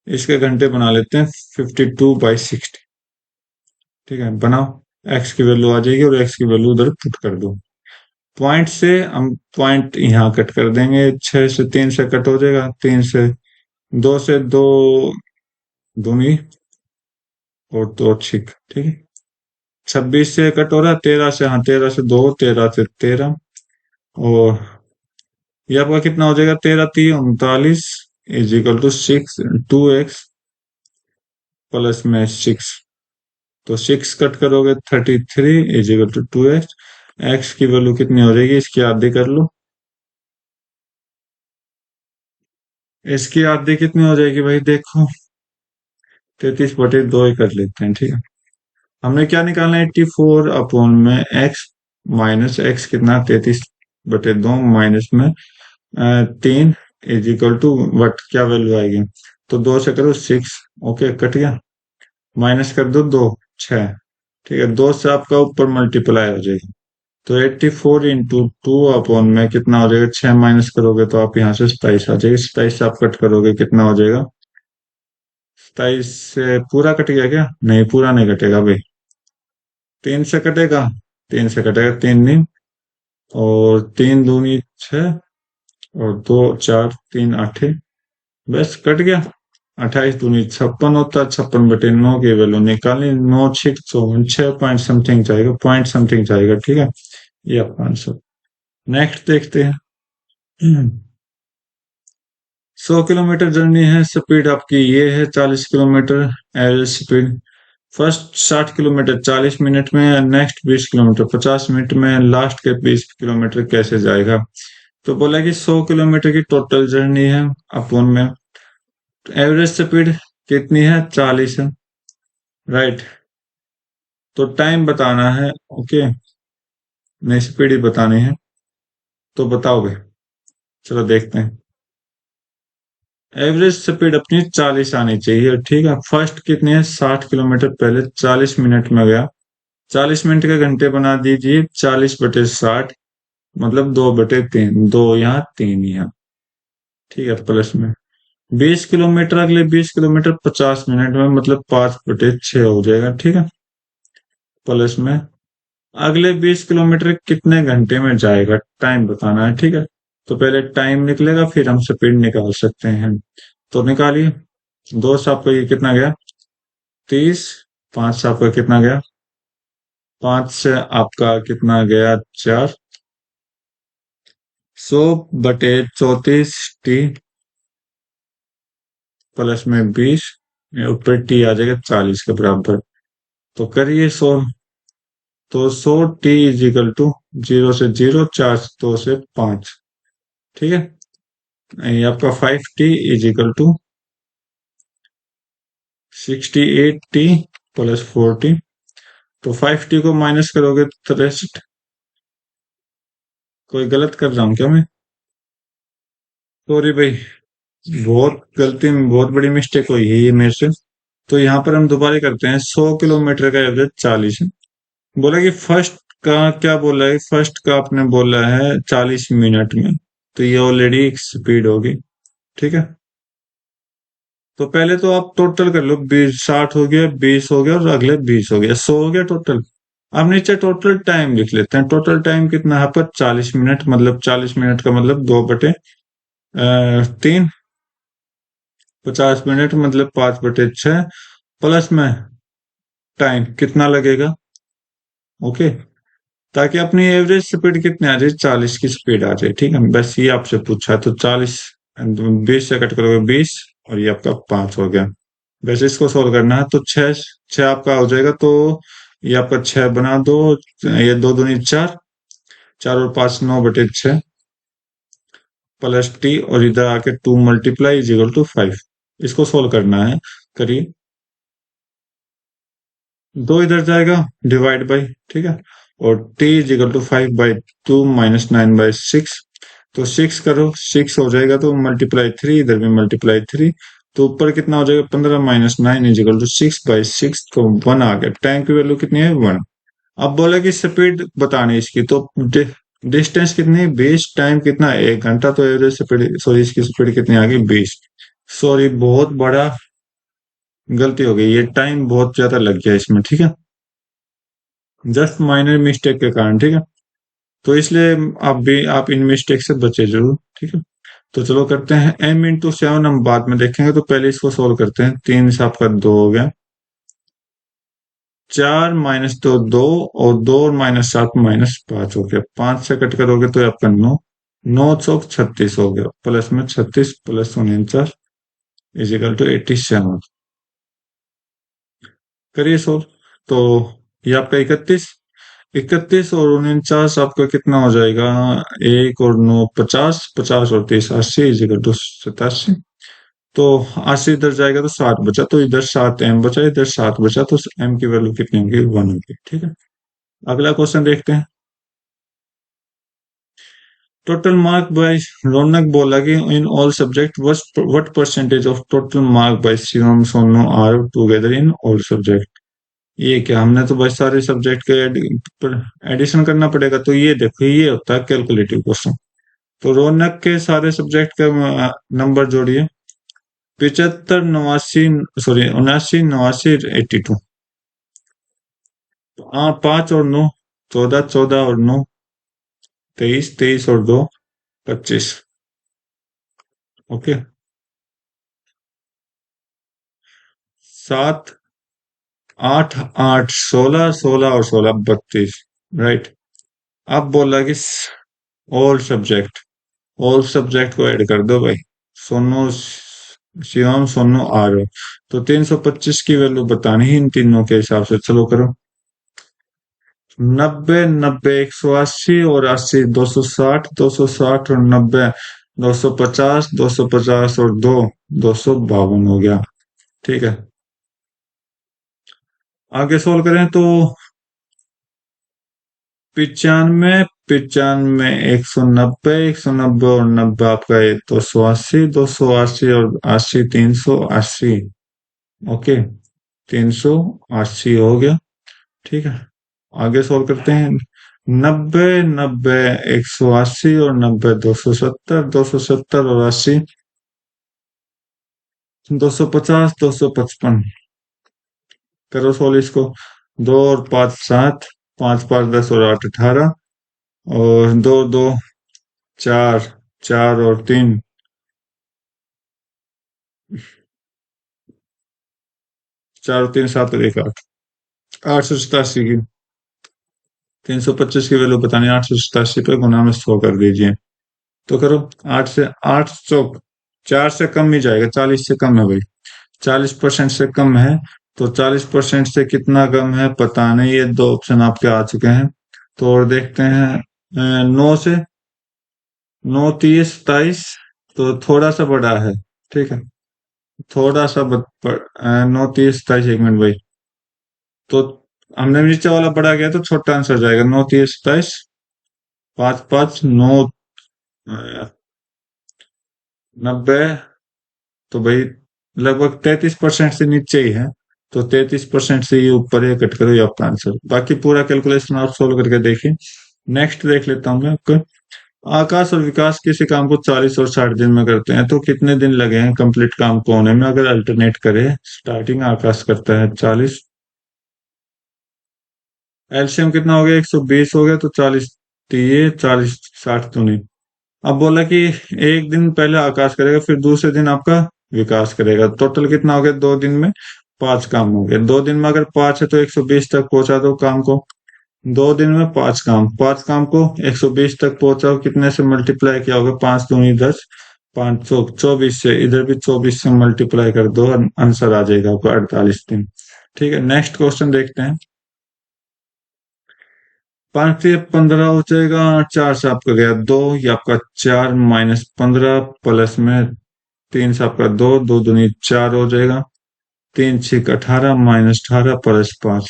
इसके घंटे बना लेते हैं 52/60। ठीक है, बनाओ, x की वैल्यू आ जाएगी और x की वैल्यू उधर पुट कर दो। पॉइंट से हम पॉइंट यहाँ कट कर देंगे, 6 से 3 से कट हो जाएगा, 3 से 2 से 2 दूनी और 2 छिक, ठीक है। 26 से कट हो रहा है, 13 से, हाँ 13 से 2, 13 से 13, और ये आपका कितना हो जाएगा, 13×3 = 39 is equal to 2x plus में 6। तो 6 कट करोगे 33 is equal to 2x। x की वैल्यू कितनी हो जाएगी, इसकी आधी कर लो। इसकी आधी कितनी हो जाएगी भाई, देखो 33/2 ही कर लेते हैं, ठीक है। हमने क्या निकालना है, 84 अपॉन में x माइनस x कितना, 33/2 माइनस में 3 इज इक्वल टू वट, क्या वैल्यू आएगी, तो 2 से करो 6, ओके कट गया, माइनस कर दो 2, 6, ठीक है। 2 से आपका ऊपर मल्टीप्लाई हो जाएगी, तो 84 × 2 अपॉन में कितना हो जाएगा, 6 माइनस करोगे तो आप यहाँ से 27 आ जाएगी, 27 से आप कट करोगे कितना हो जाएगा, 27 से पूरा कट गया क्या, नहीं पूरा नहीं कटेगा भाई, 3 से कटेगा, 3 से कटेगा, 3 नहीं, और 3 दूनी 6, और 2 4 3 8, बस कट गया। 28 दूनी 56 होता है, 56/9 की वैल्यू निकालनी, 9 6 6 पॉइंट समथिंग जाएगा, पॉइंट समथिंग जाएगा, ठीक है। ये आपका आंसर। नेक्स्ट देखते हैं। 100 किलोमीटर जर्नी है, स्पीड आपकी ये है 40 kilometre average speed. First 60 kilometre 40 minute में, नेक्स्ट 20 किलोमीटर 50 मिनट में, लास्ट के 20 किलोमीटर कैसे जाएगा? तो बोला कि 100 किलोमीटर की टोटल जर्नी है, अपोन में एवरेज स्पीड कितनी है, 40 है, राइट। तो टाइम बताना है, ओके, नहीं स्पीड ही बतानी है, तो बताओ भाई, चलो देखते हैं। एवरेज स्पीड अपनी 40 आनी चाहिए, ठीक है। फर्स्ट कितनी है, 60 किलोमीटर, पहले 40 मिनट में गया, 40 मिनट के घंटे बना दीजिए, 40/60 मतलब 2/3, 2 यहाँ 3 यहाँ, ठीक है, प्लस में 20 किलोमीटर, अगले 20 किलोमीटर 50 मिनट में, मतलब 5/6 हो जाएगा, ठीक है, प्लस में अगले 20 किलोमीटर कितने घंटे में जाएगा, टाइम बताना है, ठीक है। तो पहले टाइम निकलेगा, फिर हम स्पीड निकाल सकते हैं, तो निकालिए। 2 से आपका ये कितना गया, 30, 5 से आपका कितना गया, 5 से आपका कितना गया, 4, 100/34 टी प्लस में 20, ऊपर टी आ जाएगा 40 के बराबर। तो करिए 100, तो 100 टी इज इक्वल टू 0 से 0, 4 2 से 5, ठीक है। ये आपका 5 t is equal to 68 t plus 40, तो 5t को माइनस करोगे तो रेस्ट, कोई गलत कर रहा हूँ क्या मैं? सॉरी भाई, बहुत गलती में बहुत बड़ी मिस्टेक हुई है ये मेरे से। तो यहाँ पर हम दोबारा करते हैं, 100 किलोमीटर का एवरेज 40 है। बोला कि फर्स्ट का क्या बोला है, फर्स्ट का आपने बोला है 40 मिनट में, तो ये ऑलरेडी एक स्पीड होगी। ठीक है, तो पहले तो आप टोटल कर लो, 20 60 हो गया, 20 हो गया और अगले 20 हो गया, 100 हो गया टोटल। अब नीचे टोटल टाइम लिख लेते हैं, टोटल टाइम कितना है पर 40 मिनट, मतलब 40 मिनट का मतलब 2/3, 50 मिनट मतलब 5/6, प्लस में टाइम कितना लगेगा। ओके, ताकि अपनी एवरेज स्पीड कितनी आ जाए, 40 की स्पीड आ जाए। ठीक है, बस ये आपसे पूछा है, तो 40 20 से कट करोगे 20, और ये आपका 5 हो गया। वैसे इसको सोल्व करना है तो छह, छह आपका हो जाएगा, तो ये आपका 6 बना दो, ये 2 दूनी 4, 4 और 5 9/6, प्लस टी, और इधर आके 2 मल्टीप्लाई इज इक्वल टू 5। इसको सोल्व करना है, करिए। 2 इधर जाएगा, डिवाइड बाई, ठीक है, और t is equal to 5/2 minus 9/6, तो 6 करो, 6 हो जाएगा, तो मल्टीप्लाई 3, इधर भी मल्टीप्लाई 3, तो ऊपर कितना हो जाएगा, 15 माइनस 9 इज इक्वल टू 6/6, तो 1 आ गया। टाइम की वैल्यू कितनी है, 1। अब बोला कि स्पीड बतानी है इसकी, तो डिस्टेंस कितनी है, 20, टाइम कितना है, 1 घंटा, तो एवरेज स्पीड, सॉरी इसकी स्पीड कितनी आ गई, 20। सॉरी, बहुत बड़ा गलती हो गई, ये टाइम बहुत ज्यादा लग गया इसमें। ठीक है, जस्ट माइनर मिस्टेक के कारण। ठीक है, तो इसलिए आप इन मिस्टेक से बचे जरूर। ठीक है, तो चलो करते हैं m × 7, हम बाद में देखेंगे, तो पहले इसको सोल्व करते हैं। 3 से आपका 2 हो गया, 4 माइनस 2 2, और 2 और -7 -5 हो गया, 5 से कट करोगे तो आपका 9, 9 × 36 हो गया, प्लस में 36 प्लस 49 इज इक्वल टू 87। करिए सोल्व, तो ये आपका 31, 31 और 49 आपका कितना हो जाएगा, 1 और 9 50, 50 और 30 80 इज इक्वल टू 87। तो 80 इधर जाएगा तो 7 बचा, तो इधर 7m बचा, इधर 7 बचा, तो m की वैल्यू कितनी होगी, 1 होगी। ठीक है, अगला क्वेश्चन देखते हैं। टोटल मार्क बाय रौनक बोला कि in all subject what percentage of total mark by Shivam Sonu are together in all subject. ये क्या, हमने तो बस सारे सब्जेक्ट के एडिशन करना पड़ेगा, तो ये देखो ये होता है कैलकुलेटिव क्वेश्चन। तो रौनक के सारे सब्जेक्ट का नंबर जोड़िए, 75 89, सॉरी 79 89 82। 5 और 9 14, 14 और 9 23, 23 और 2 25। ओके, 7 8 8 16, 16 और 16 32, राइट। अब बोला कि ऑल सब्जेक्ट को ऐड कर दो भाई, सोनो शिवम सोनो आर, तो 325 की वैल्यू बतानी है इन तीनों के हिसाब से। चलो करो, 90 90 180, और 80 260, 260 और 90 250, 250 और 2 252 हो गया। ठीक है, आगे सोल्व करें तो 95 95 190, 190 और 90 आपका 280, 280 और 80 380। ओके, 380 हो गया। ठीक है, आगे सोल्व करते हैं। 90 90 180, और 90 270, 270 और 80 250, 255। करो सोल्व इसको, 2 और 5 7, 5 5 10 और 8 18, और 2 2 4, 4 और 3 4 और 3 7 और 1 8, 887 की, 325 की वैल्यू बतानी, 887 पे गुना में 100 कर दीजिए। तो करो, 8 से 800, 4 से कम ही जाएगा, 40 से कम है भाई, 40% से कम है। तो 40% से कितना कम है पता नहीं, ये दो ऑप्शन आपके आ चुके हैं। तो और देखते हैं, 9 से 9 30 27, तो थोड़ा सा बड़ा है। ठीक है, थोड़ा सा 9 30 27, 1 मिनट भाई, तो हमने नीचे वाला बढ़ा गया तो छोटा आंसर जाएगा। 9 3 27, 5 5 9, 90। तो भाई लगभग 33% से नीचे ही है। तो 33% से ये ऊपर है, कट करो ये आपका आंसर। बाकी पूरा कैलकुलेशन आप सोल्व करके देखिए। नेक्स्ट देख लेता हूँ मैं आपको। आकाश और विकास किसी काम को 40 और 60 दिन में करते हैं तो कितने दिन लगे हैं कंप्लीट काम को होने में? अगर अल्टरनेट करें, स्टार्टिंग आकाश करता है 40, एलसीएम कितना हो गया? 120 हो गया, तो 40 ये 40 60 तो नहीं। अब बोला कि एक दिन पहले आकाश करेगा, फिर दूसरे दिन आपका विकास करेगा। टोटल कितना हो गया? 2 दिन में 5 काम हो गए। 2 दिन में अगर 5 है तो 120 तक पहुंचा दो काम को। 2 दिन में 5 काम, 5 काम को 120 तक पहुंचाओ। कितने से मल्टीप्लाई किया होगा? 5 दूनी 10, 524 से, इधर भी 24 से मल्टीप्लाई कर दो, आंसर आ जाएगा आपको 48 दिन। ठीक है, नेक्स्ट क्वेश्चन देखते हैं। 5 से 15 हो जाएगा, 4 से आपका गया 2, ये आपका 4 -15 प्लस में 3 से आपका 2, 2 दूनी 4 हो जाएगा। 3 6 18 -18 प्लस 5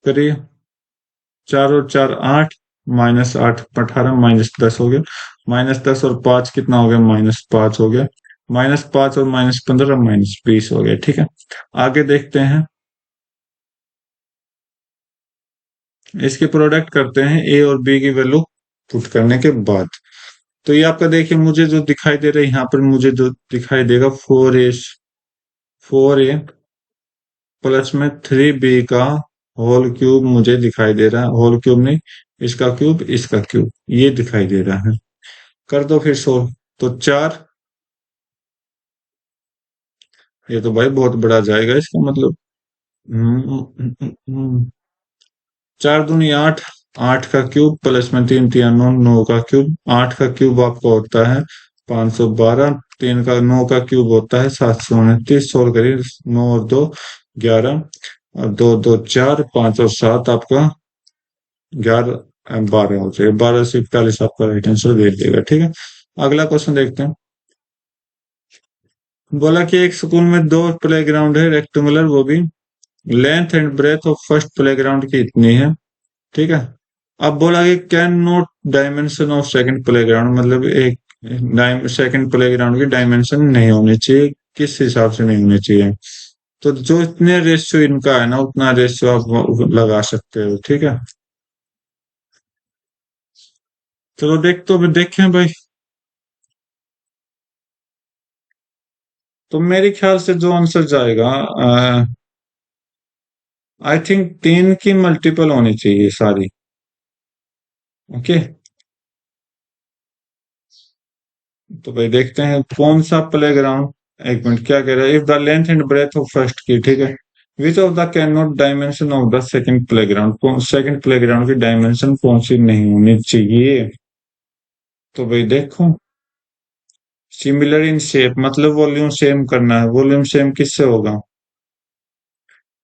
करिए। 4 और 4 8, -8 18 -10 हो गया। -10 और 5 कितना हो गया? -5 हो गया। -5 और -15 -20 हो गया। ठीक है, आगे देखते हैं। इसके प्रोडक्ट करते हैं ए और बी की वैल्यू पुट करने के बाद। तो ये आपका देखिए, मुझे जो दिखाई दे रहा है यहाँ पर, मुझे जो दिखाई देगा 4a प्लस में 3b का होल क्यूब मुझे दिखाई दे रहा है। होल क्यूब नहीं, इसका क्यूब, इसका क्यूब, ये दिखाई दे रहा है। कर दो फिर सोल्व। तो 4, ये तो भाई बहुत बड़ा जाएगा इसका मतलब। 4 दूनी 8, 8 का क्यूब प्लस में 3 3 9, 9 का क्यूब। 8 का क्यूब आपका होता है 512, 3 का 9 का क्यूब होता है 729। सोल्व करिए। 9 और 2 11, और 2 2 4, 5 और 7 आपका 11 12 हो जाएगा। 12 से 41 आपका राइट आंसर दे देगा। ठीक है, अगला क्वेश्चन देखते हैं। बोला कि एक स्कूल में 2 प्लेग्राउंड है रेक्टेंगुलर, वो भी length and breadth of first playground की इतनी है। ठीक है, अब बोला कि can not dimension of second playground, मतलब एक सेकंड प्लेग्राउंड की डायमेंशन नहीं होनी चाहिए। किस हिसाब से नहीं होनी चाहिए? तो जो इतने रेशियो इनका है ना, उतना रेशियो आप लगा सकते हो। ठीक है, चलो देखें भाई। तो मेरे ख्याल से जो आंसर जाएगा, आई थिंक 3 की मल्टीपल होनी चाहिए सारी। ओके, तो भाई देखते हैं कौन सा प्लेग्राउंड। एक मिनट, क्या कह रहा है? If the length and breadth of first की, ठीक है, which of the can not dimension of the second playground, second playground की डायमेंशन कौन सी नहीं होनी चाहिए? तो भाई देखो, सिमिलर इन शेप मतलब वॉल्यूम सेम करना है। वॉल्यूम सेम किससे होगा?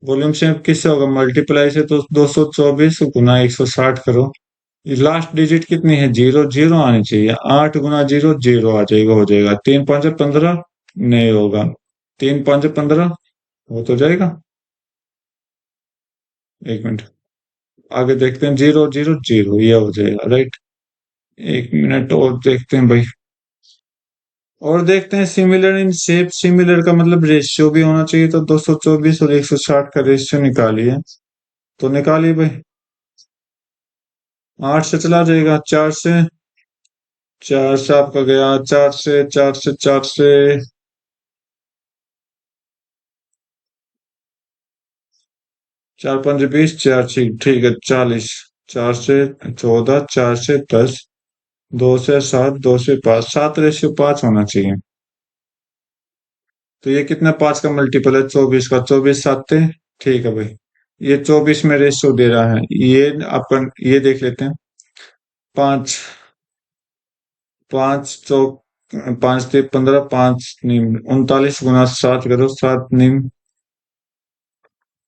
वॉल्यूम सेम किससे होगा? मल्टीप्लाई से। तो 224 गुना 160 करो। लास्ट डिजिट कितनी है? जीरो, जीरो आनी चाहिए। 8 गुना 0 0 आ जाएगा, हो जाएगा। 3 5 15 नहीं होगा। 3 5 15 हो तो जाएगा। एक मिनट, आगे देखते हैं। 0 0 0 ये हो जाएगा, राइट। एक मिनट और देखते हैं भाई। और देखते हैं सिमिलर इन शेप। सिमिलर का मतलब रेशियो भी होना चाहिए। तो 224 और 160 का रेशियो निकालिए। तो निकालिए भाई। 8 से चला जाएगा, 4 से। 4 से आपका गया, 4 से 4 से 4 से 4 5 20, 4 6, ठीक है 40। 4 से 14, 4 से 10, 2 से 7, 2 से 5, 7:5 होना चाहिए। तो ये कितना? 5 का मल्टीपल है 24 का। 24 7, ठीक है भाई। ये 24 में रेशियो दे रहा है। ये अपन ये देख लेते हैं। 5 5 चौक 5 3 15, 5 नीम 39 गुना 7 करो। 7 नीम,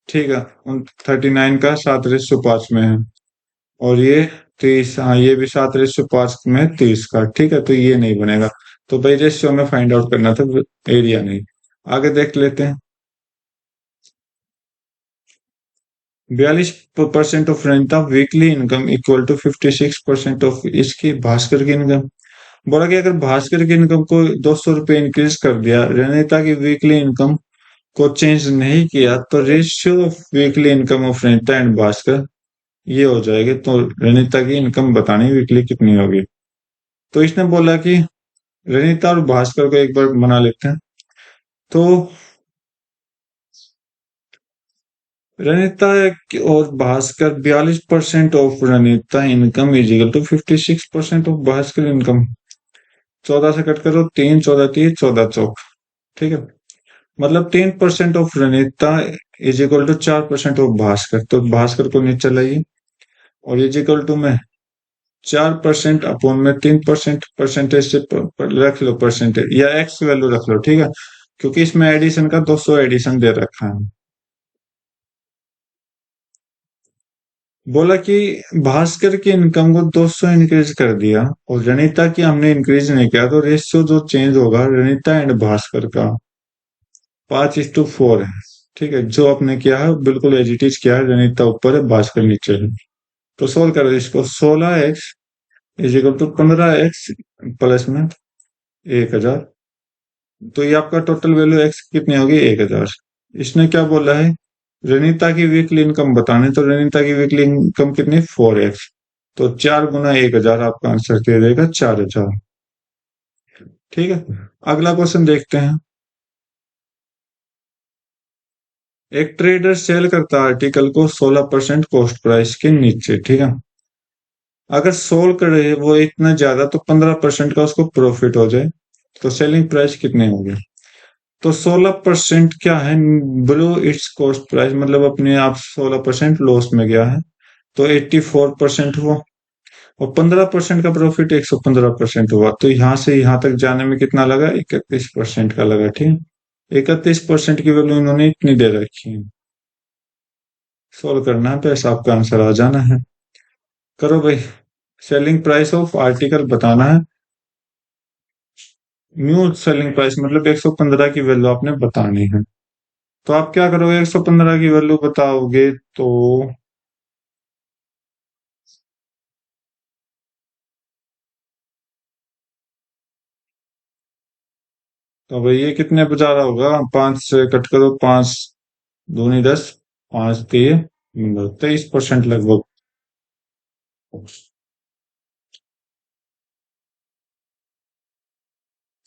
ठीक है। 39 का 7:5 में है। और ये 30, हाँ ये भी 7:5 में 30 का। ठीक है, तो ये नहीं बनेगा। तो भाई रेशियो में फाइंड आउट करना था, एरिया नहीं। आगे देख लेते हैं। 42% of Ranita weekly income equal to 56% of इसकी भास्कर की इनकम। बोला कि अगर भास्कर की इनकम को 200 रुपये इंक्रीज कर दिया, रनिता की वीकली इनकम को चेंज नहीं किया, तो ratio of weekly income of Ranita and Bhaskar ये हो जाएगी। तो रनिता की इनकम बतानी वीकली कितनी होगी। तो इसने बोला कि रनिता और भास्कर को एक बार बना लेते हैं। तो रनिता और Bhaskar 42% of Ranita income is equal to 56% of Bhaskar income. 14 से कट करो, 3 14 30 14 चौक, ठीक है। मतलब 10% of Ranita is equal to 4% of Bhaskar. तो भास्कर को नीचे लाइए और इज इक्वल टू में 4% अपॉन में 3% परसेंटेज से रख लो, परसेंटेज या एक्स वैल्यू रख लो, ठीक है, क्योंकि इसमें एडिशन का 200 एडिशन दे रखा है। बोला कि भास्कर की इनकम को 200 इंक्रीज कर दिया और रनिता की हमने इंक्रीज नहीं किया, तो रेशियो जो चेंज होगा रनिता एंड भास्कर का 5:4 है, ठीक है। जो आपने किया है बिल्कुल एज इट इज किया है, रनिता ऊपर है भास्कर नीचे है। तो सोल्व करो इसको, 16x is equal to 15x plus में 1000। तो ये आपका टोटल वैल्यू एक्स कितनी होगी, 1000। इसने क्या बोला है, रनिता की वीकली इनकम बताने, तो रनिता की वीकली इनकम कितनी, 4x। तो 4 गुना 1000 आपका आंसर दे देगा 4000। ठीक है, अगला क्वेश्चन देखते हैं। एक ट्रेडर सेल करता आर्टिकल को 16% कॉस्ट प्राइस के नीचे, ठीक है। अगर सोल्व करे वो इतना ज्यादा तो 15% का उसको प्रॉफिट हो जाए, तो सेलिंग प्राइस कितने होगी। तो 16% क्या है, बिलो इट्स कॉस्ट प्राइस, मतलब अपने आप 16% लॉस में गया है, तो 84% हुआ। और 15% का प्रॉफिट 115% हुआ, तो यहां से यहां तक जाने में कितना लगा, 31% का लगा, ठीक है। 31% की वैल्यू इन्होंने इतनी दे रखी है। सोल्व करना है, पैसा आपका आंसर आ जाना है। करो भाई, सेलिंग प्राइस ऑफ आर्टिकल बताना है। न्यू सेलिंग प्राइस मतलब 115 की वैल्यू आपने बतानी है। तो आप क्या करोगे, 115 की वैल्यू बताओगे तो भाई ये कितने बचा रहा होगा, 5 से कट करो, 5 दूनी 10, 5 23% लगभग।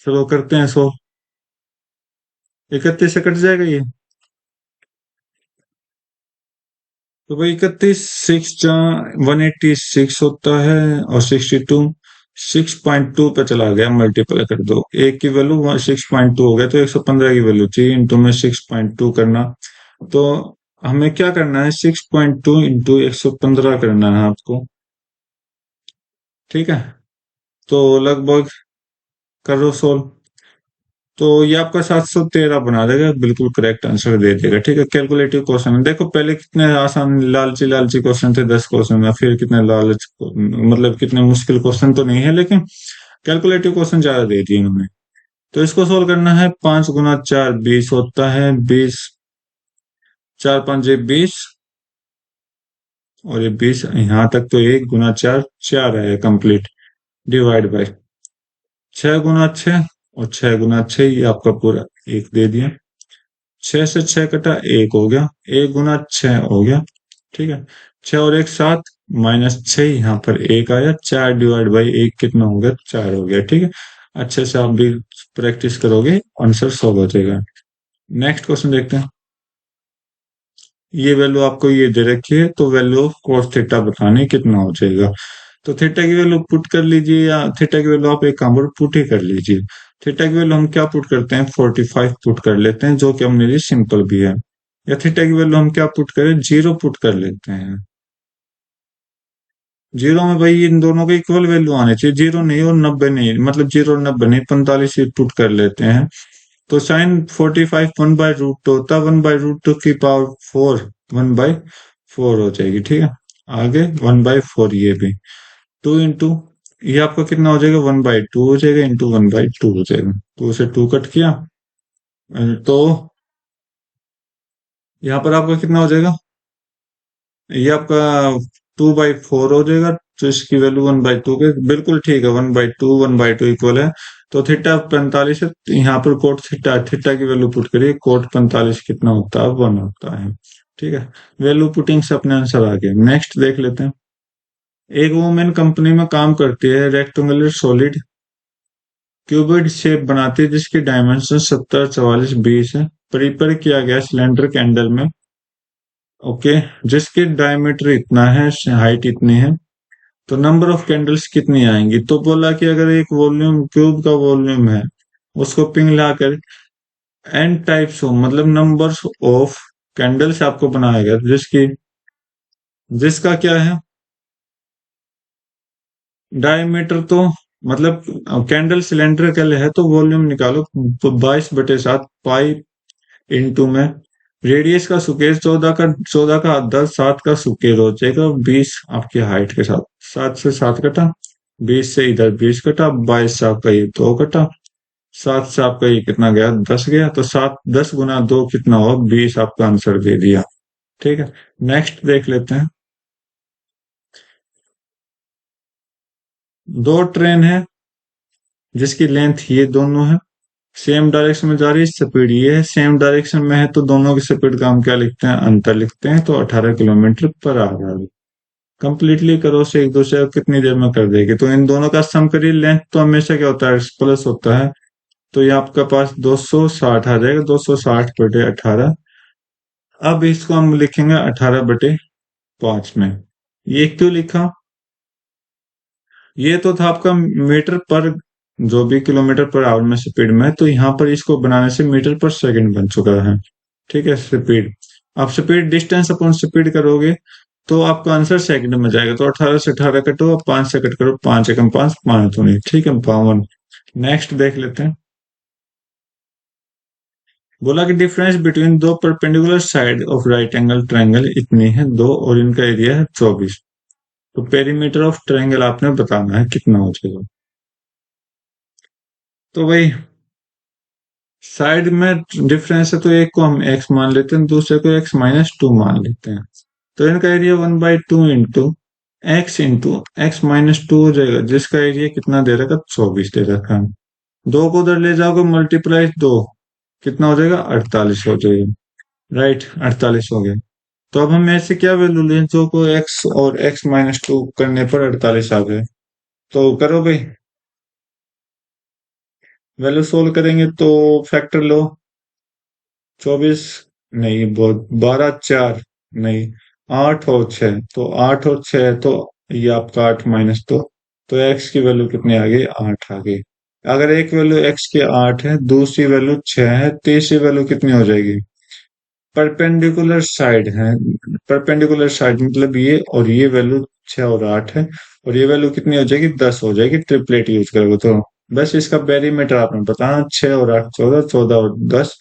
चलो करते हैं 100, 31 से कट जाएगा ये। तो भाई 186 होता है और 62 6.2 पे चला गया, मल्टीप्लाई कर दो, एक की वैल्यू 6.2 हो गया, तो 115 की वैल्यू चाहिए, इंटू में 6.2 करना। तो हमें क्या करना है, 6.2 इंटू 115 करना है आपको, ठीक है। तो लगभग करो सोल्व, तो ये आपका 713 बना देगा, बिल्कुल करेक्ट आंसर दे देगा, ठीक है। कैलकुलेटिव क्वेश्चन है, देखो पहले कितने आसान लालची लालची क्वेश्चन थे, 10 क्वेश्चन में, फिर कितने लालच मतलब कितने मुश्किल क्वेश्चन तो नहीं है, लेकिन कैलकुलेटिव क्वेश्चन ज्यादा दे दिए इन्होंने। तो इसको सोल्व करना है, 5 गुना 4 20 होता है, 20 4 5 20, और ये 20 यहाँ तक, तो 1 गुना 4 4 है कंप्लीट, डिवाइड बाय 6 गुना 6, और 6 गुना 6 ये आपका पूरा एक दे दिया, 6 से 6 कटा, एक हो गया, 1 गुना 6 हो गया, ठीक है। 6 और 1 7, -6, यहाँ पर एक आया, 4 डिवाइड बाई 1 कितना हो गया, 4 हो गया, ठीक है। अच्छे से आप भी प्रैक्टिस करोगे, आंसर सॉल्व हो जाएगा। नेक्स्ट क्वेश्चन देखते हैं। ये वैल्यू आपको ये दे रखी है, तो वैल्यू ऑफ cos थीटा बताने कितना हो जाएगा। तो थीटा की वैल्यू पुट कर लीजिए, या थीटा की वैल्यू आप एक काम करो, पुट ही कर लीजिए। थीटा की वैल्यू हम क्या पुट करते हैं, 45 पुट कर लेते हैं, जो कि अपने लिए सिंपल भी है। या थीटा की वैल्यू हम क्या पुट करें, 0 पुट कर लेते हैं। 0 में भाई इन दोनों के इक्वल वैल्यू आने चाहिए, 0 नहीं और 90 नहीं, मतलब 0 और 90 नहीं, 45 ही पुट कर लेते हैं। तो साइन 45 1/√2 होता है, 1/√2 की पावर 4, 1/4 हो जाएगी, ठीक है। आगे 1/4 ये भी, 2 इंटू ये आपका कितना हो जाएगा, 1/2 हो जाएगा, इंटू 1/2 हो जाएगा, 2 से 2 कट किया, तो यहाँ पर आपका कितना हो जाएगा, ये आपका 2/4 हो जाएगा, तो इसकी वैल्यू 1/2 के बिल्कुल ठीक है। 1/2 इक्वल है। तो थीटा 45 है, तो यहाँ पर कोट थीटा थीटा की वैल्यू पुट करिए। कोट 45 कितना होता है? 1 होता है। ठीक है, वैल्यू पुटिंग से अपने आंसर आ गया। नेक्स्ट देख लेते हैं। एक वुमेन कंपनी में काम करती है, रेक्टेंगुलर सॉलिड क्यूबिड शेप बनाती है जिसकी डायमेंशन 70, 44, 20 है। प्रिपेयर किया गया सिलेंडर कैंडल में, ओके, जिसकी डायमीटर इतना है, हाइट इतनी है, तो नंबर ऑफ कैंडल्स कितनी आएंगी? तो बोला कि अगर एक वॉल्यूम क्यूब का वॉल्यूम है, उसको पिघलाकर एन टाइप्स हो, मतलब नंबर्स ऑफ कैंडल्स आपको बनाएगा, जिसका क्या है डायमीटर, तो मतलब कैंडल सिलेंड्रिकल है तो वॉल्यूम निकालो। तो 22/7 पाई इंटू में रेडियस का सुकेर 14 का 10, 7 का सुकेर हो जाएगा 20 आपकी हाइट के साथ। 7 से 7 कटा, 20 से इधर 20 कटा, 22 से आपका ये 2 कटा, 7 से आपका ये कितना गया? 10 गया। तो 7 10 गुना 2 कितना हो? 20 आपका आंसर दे दिया। ठीक है, नेक्स्ट देख लेते हैं। दो ट्रेन है जिसकी लेंथ ये दोनों है, सेम डायरेक्शन में जा रही है, स्पीड ये है। सेम डायरेक्शन में है तो दोनों की स्पीड का हम क्या लिखते हैं? अंतर लिखते हैं। तो 18 किलोमीटर पर आवर। कंप्लीटली करो से एक दूसरे को कितनी देर में कर देगी? तो इन दोनों का सम करिए। लेंथ तो हमेशा क्या होता है? प्लस होता है। तो ये आपका पास 260 आ जाएगा, 260/18। अब इसको हम लिखेंगे 18/5 में। ये क्यों लिखा? ये तो था आपका मीटर पर, जो भी किलोमीटर पर आवर में स्पीड में है, तो यहाँ पर इसको बनाने से मीटर पर सेकंड बन चुका है। ठीक है, स्पीड। आप स्पीड डिस्टेंस अपॉन स्पीड करोगे तो आपका आंसर सेकंड में जाएगा। तो 18 से 18 कटो, 5 से कट करो, 5 एकम 5, 5 दूनी, ठीक है, 52। नेक्स्ट देख लेते हैं। बोला कि डिफरेंस बिटवीन दो perpendicular side of right angle triangle इतनी है, दो, और इनका एरिया है 24। तो पेरीमीटर ऑफ ट्रायंगल आपने बताना है कितना हो जाएगा। तो भाई साइड में डिफरेंस है तो एक को हम एक्स मान लेते हैं, दूसरे को x-2 मान लेते हैं। तो इनका एरिया 1/2 इंटू x-2 हो जाएगा, जिसका एरिया कितना दे रखा? 24 दे रखा है। दो को उधर ले जाओगे, मल्टीप्लाई दो, कितना हो जाएगा? 48 हो जाएगा। राइट, 48 हो गया। तो अब हम ऐसे क्या वैल्यू लें जो को x और x-2 करने पर 48 आ गए? तो करो भाई, वैल्यू सोल्व करेंगे तो फैक्टर लो। 24 नहीं, बहुत 12 4 नहीं, 8 और 6, तो 8 और 6 तो ये आपका 8 - 2, तो x की वैल्यू कितनी आ गई? 8 आ गई। अगर एक वैल्यू x की 8 है, दूसरी वैल्यू 6 है, तीसरी वैल्यू कितनी हो जाएगी? परपेंडिकुलर साइड है। परपेंडिकुलर साइड मतलब ये और ये वैल्यू 6 और 8 है, और ये वैल्यू कितनी हो जाएगी? 10 हो जाएगी। ट्रिपलेट यूज करोगे तो बस इसका पेरीमीटर आपने बताना। 6 और 8 14, 14 और 10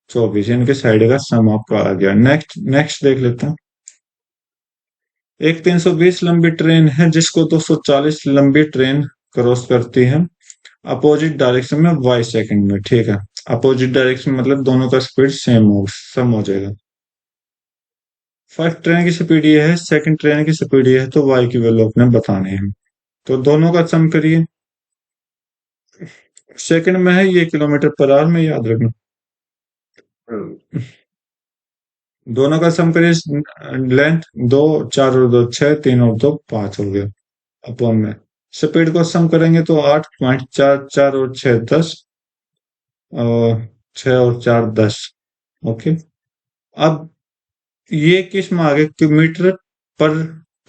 24, इनके साइड का सम आपका आ गया। नेक्स्ट नेक्स्ट देख लेते हैं। एक 320 लंबी ट्रेन है जिसको 240 लंबी ट्रेन क्रॉस करती है अपोजिट डायरेक्शन में y सेकंड में। ठीक है, अपोजिट डायरेक्शन मतलब दोनों का स्पीड सेम हो, सम हो जाएगा। फर्स्ट ट्रेन की स्पीड ये है, सेकंड ट्रेन की स्पीड ये है, तो y की वैल्यू अपने बतानी है। तो दोनों का सम करिए। सेकंड में है, ये किलोमीटर पर आवर में, याद रखना। दोनों का सम करिए। लेंथ 2, 4 और 2 6, 3 और 2 5 हो गया। अपॉन में स्पीड को सम करेंगे तो 8.4, 4 और 6 10, और 6 और 4 10। ओके, अब ये किस में आ गए? मीटर पर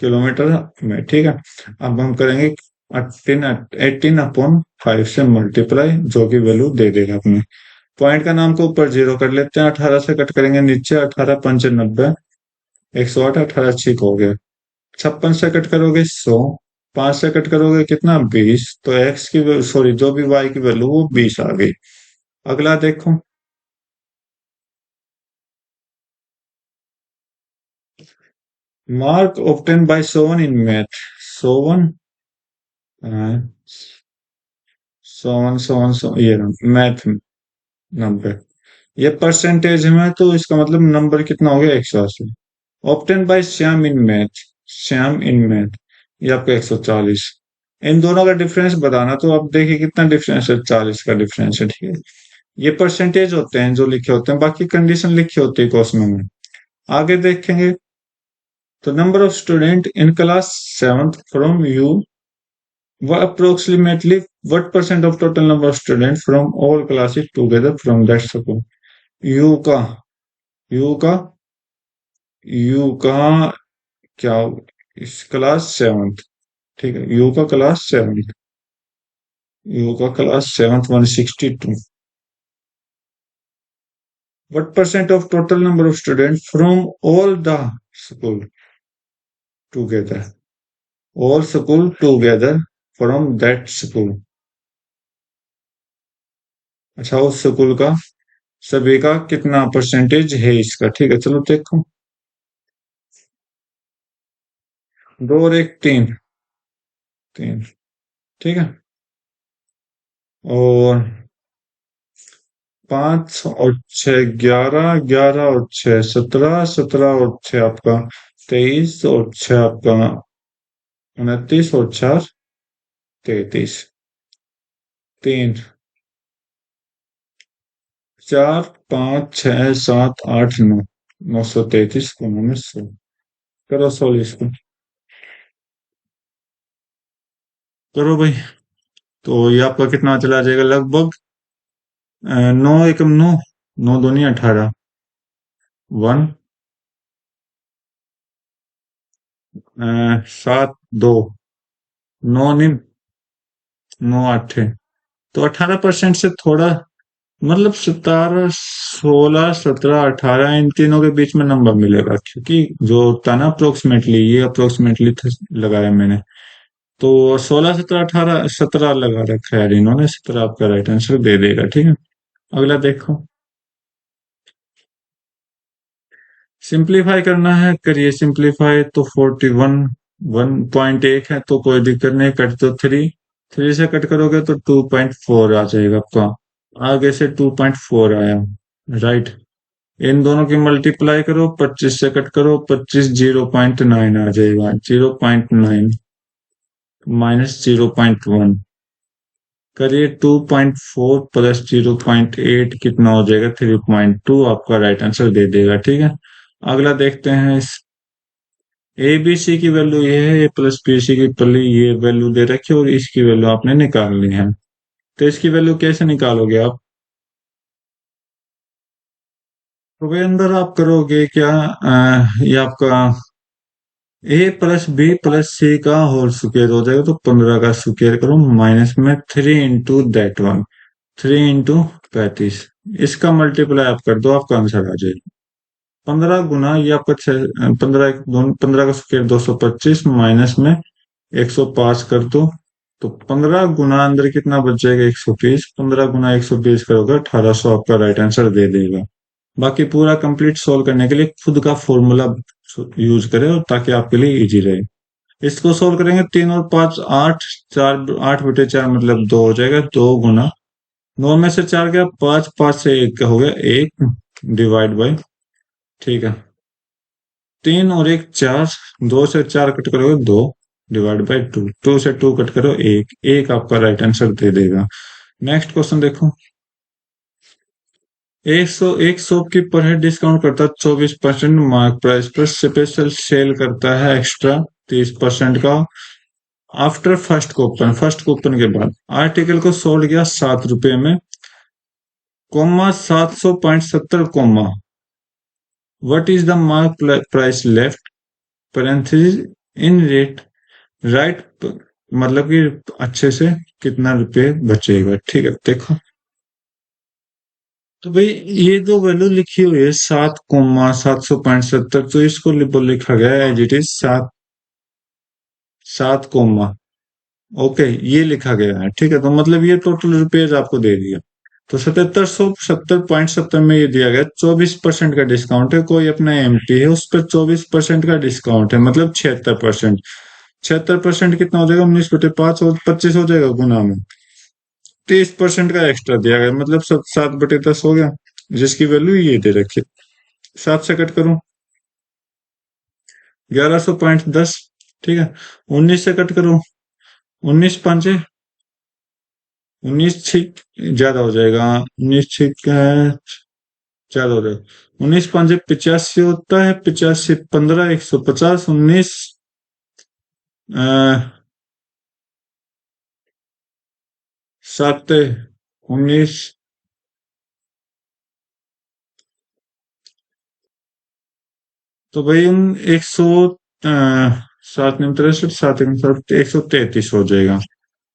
किलोमीटर में। ठीक है, अब हम करेंगे 18/5 से मल्टीप्लाई, जो कि वैल्यू दे देगा अपने। पॉइंट का नाम को ऊपर 0 कर लेते हैं। 18 से कट करेंगे नीचे, 18 5 90, 108, 18 6 हो गया। 56 से कट करोगे 100, 5 से कट करोगे कितना? 20। तो एक्स की सॉरी जो भी वाई की वैल्यू वो 20 आ गई। अगला देखो। Mark obtain by Sovan in math. Sovan, Sovan Sovan ये मैथ में 90। ये परसेंटेज में, तो इसका मतलब नंबर कितना हो गया? 180। Obtain by Shyam in math, Shyam in math, ये आपका 140। इन दोनों का डिफरेंस बताना, तो आप देखिए कितना डिफरेंस है, 40 का डिफरेंस है, ठीक है। ये परसेंटेज होते हैं जो लिखे होते हैं, बाकी कंडीशन लिखी होती है क्वेश्चन में। आगे देखेंगे तो number of student in class 7th from you व approximately what percent of total number of students from all classes together from that school। You का यू का यू का क्या, इस क्लास 7th, ठीक है, यू का क्लास 7th, यू का class 7th 162। what percent of total number of students from all the school together, all school together from that school। अच्छा, उस स्कूल का सभी का कितना परसेंटेज है इसका, ठीक है, चलो देखो। दो और एक तीन, तीन, ठीक है। और 5 और 6 11, 11 और 6 17, 17 और 6 आपका 23, और 6 आपका 29, और 4 33। 3 4 5 6 7 8 9, 933 को 100 करो, 100 इसको करो भाई। तो ये आपका कितना चला जाएगा लगभग, 9 एकम 9, 9 दूनी 18, 1 7 2, 9 निम 9 8, तो 18% से थोड़ा, मतलब 17 16 17 18 इन तीनों के बीच में नंबर मिलेगा, क्योंकि जो था ना अप्रोक्सीमेटली, ये अप्रोक्सीमेटली लगाया मैंने। तो 16 17 18 17 लगा रखा है यार इन्होंने, 17 आपका राइट आंसर दे देगा, ठीक है। अगला देखो, सिंप्लीफाई करना है, करिए सिंप्लीफाई। तो 41 1.1 है तो कोई दिक्कत नहीं, कट तो 3, 3 से कट करोगे तो 2.4 आ जाएगा आपका। आगे से 2.4 आया, राइट। इन दोनों की मल्टीप्लाई करो, 25 से कट करो, 25 0.9 आ जाएगा, 0.9 माइनस 0.1, करिए 2.4 प्लस 0.8 कितना हो जाएगा, 3.2 आपका राइट आंसर दे देगा, ठीक है। अगला देखते हैं, इस ए बी सी की वैल्यू ये है, ए प्लस बी सी की पहले ये वैल्यू दे रखी है और इसकी वैल्यू आपने निकालनी है। तो इसकी वैल्यू कैसे निकालोगे आप, तो भाई अंदर आप करोगे क्या, ये आपका ए प्लस बी प्लस सी का होल स्क्वायर हो जाएगा, तो 15 का स्क्वायर करो, माइनस में 3 into that 1, 3 into 35, इसका मल्टीप्लाई आप कर दो, आपका आंसर आ जाएगा। 15 गुना ये आपका 15 15 का स्क्वायर 225, माइनस में 105 कर दो, तो 15 गुना अंदर कितना बच जाएगा, 120, 15 गुना 120 करोगे 1800, आपका राइट आंसर दे देगा। बाकी पूरा कंप्लीट सोल्व करने के लिए खुद का फॉर्मूला यूज करें, और ताकि आपके लिए इजी रहे। इसको सोल्व करेंगे, 3 और 5 8, 4 8/4 मतलब 2 हो जाएगा, 2 गुना 9 में से 4 गया, 5 5 से 1 का हो गया 1, डिवाइड बाई, ठीक है। 3 और 1 4, 2 से 4 कट करोगे 2, डिवाइड बाई 2, 2 से 2 कट करो 1, 1 आपका राइट आंसर दे देगा। नेक्स्ट क्वेश्चन देखो, 101 शॉपकीपर है, डिस्काउंट करता है 24% मार्क प्राइस पर, स्पेशल सेल करता है एक्स्ट्रा 30% का आफ्टर फर्स्ट कूपन के बाद, आर्टिकल को सोल्ड किया 7 रुपए में, comma 700.70 comma, what is the mark price left, parenthesis in rate, right, मतलब कि अच्छे से कितना रुपए बचेगा, ठीक है। देखो तो भाई, ये जो वैल्यू लिखी हुई है 7,700.70, तो इसको लिखा गया है as it is 7, 7 comma, okay, ये लिखा गया है, ठीक है। तो मतलब ये टोटल रुपीज आपको दे दिया, तो 7770.70 में ये दिया गया 24% का डिस्काउंट है, कोई अपना एमटी है उस पर 24% का डिस्काउंट है, मतलब 76%। 76% कितना हो जाएगा, 19/5 और 25 हो जाएगा गुना में, 30% का एक्स्ट्रा दिया गया, मतलब सब 7/10 हो गया, जिसकी वैल्यू ये दे रखी। 7 से कट करूं, 1100.10। ठीक है, 19 से कट करो, 19 5 19 6 ज्यादा हो जाएगा, 19 6 ज्यादा हो जाएगा, 19 5 85 होता है, 85 15 150, 19 तो भाई हम 100 7 9 63 7 133 हो जाएगा।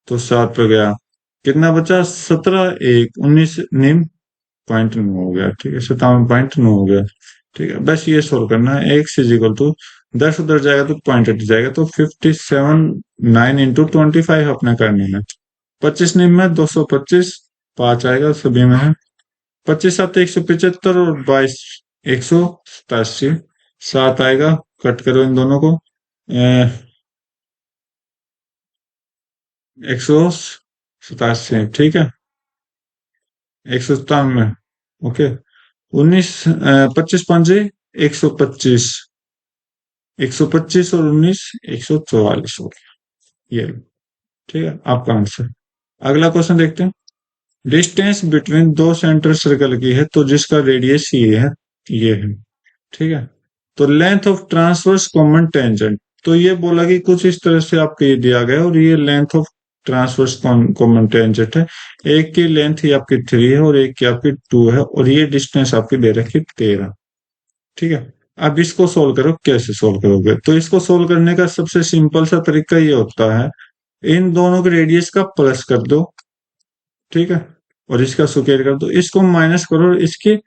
तो 7 पे गया, कितना बचा, 17 1 19 9 हो गया। ठीक है, 57.9 हो गया। ठीक है, बस ये सोल्व करना है। एक्स इज इक्वल टू 10 उधर जाएगा तो पॉइंट हट जाएगा, तो 57 9 इंटू 25 अपने करने में, 25 निम में 225, 5 आएगा सभी में है, 25 7 175 और 22 187, 7 आएगा, कट करो इन दोनों को, 187। ठीक है, 197, ओके। 25 5 125, 125 और 19 144 हो गया ये। ठीक है, आपका आंसर। अगला क्वेश्चन देखते हैं। डिस्टेंस बिटवीन दो सेंटर सर्कल की है, तो जिसका रेडियस ये है। ठीक है, तो length of transverse common tangent, तो ये बोला कि कुछ इस तरह से आपको ये दिया गया है, और ये length of transverse common tangent है। एक की लेंथ ये आपकी 3 है और एक की आपकी 2 है, और ये डिस्टेंस आपकी दे रखी 13। ठीक है, अब इसको सोल्व करो, कैसे सोल्व करोगे? तो इसको सोल्व करने का सबसे सिंपल सा तरीका ये होता है, इन दोनों के रेडियस का प्लस कर दो। ठीक है, और इसका स्क्वायर कर दो, इसको माइनस करो इसके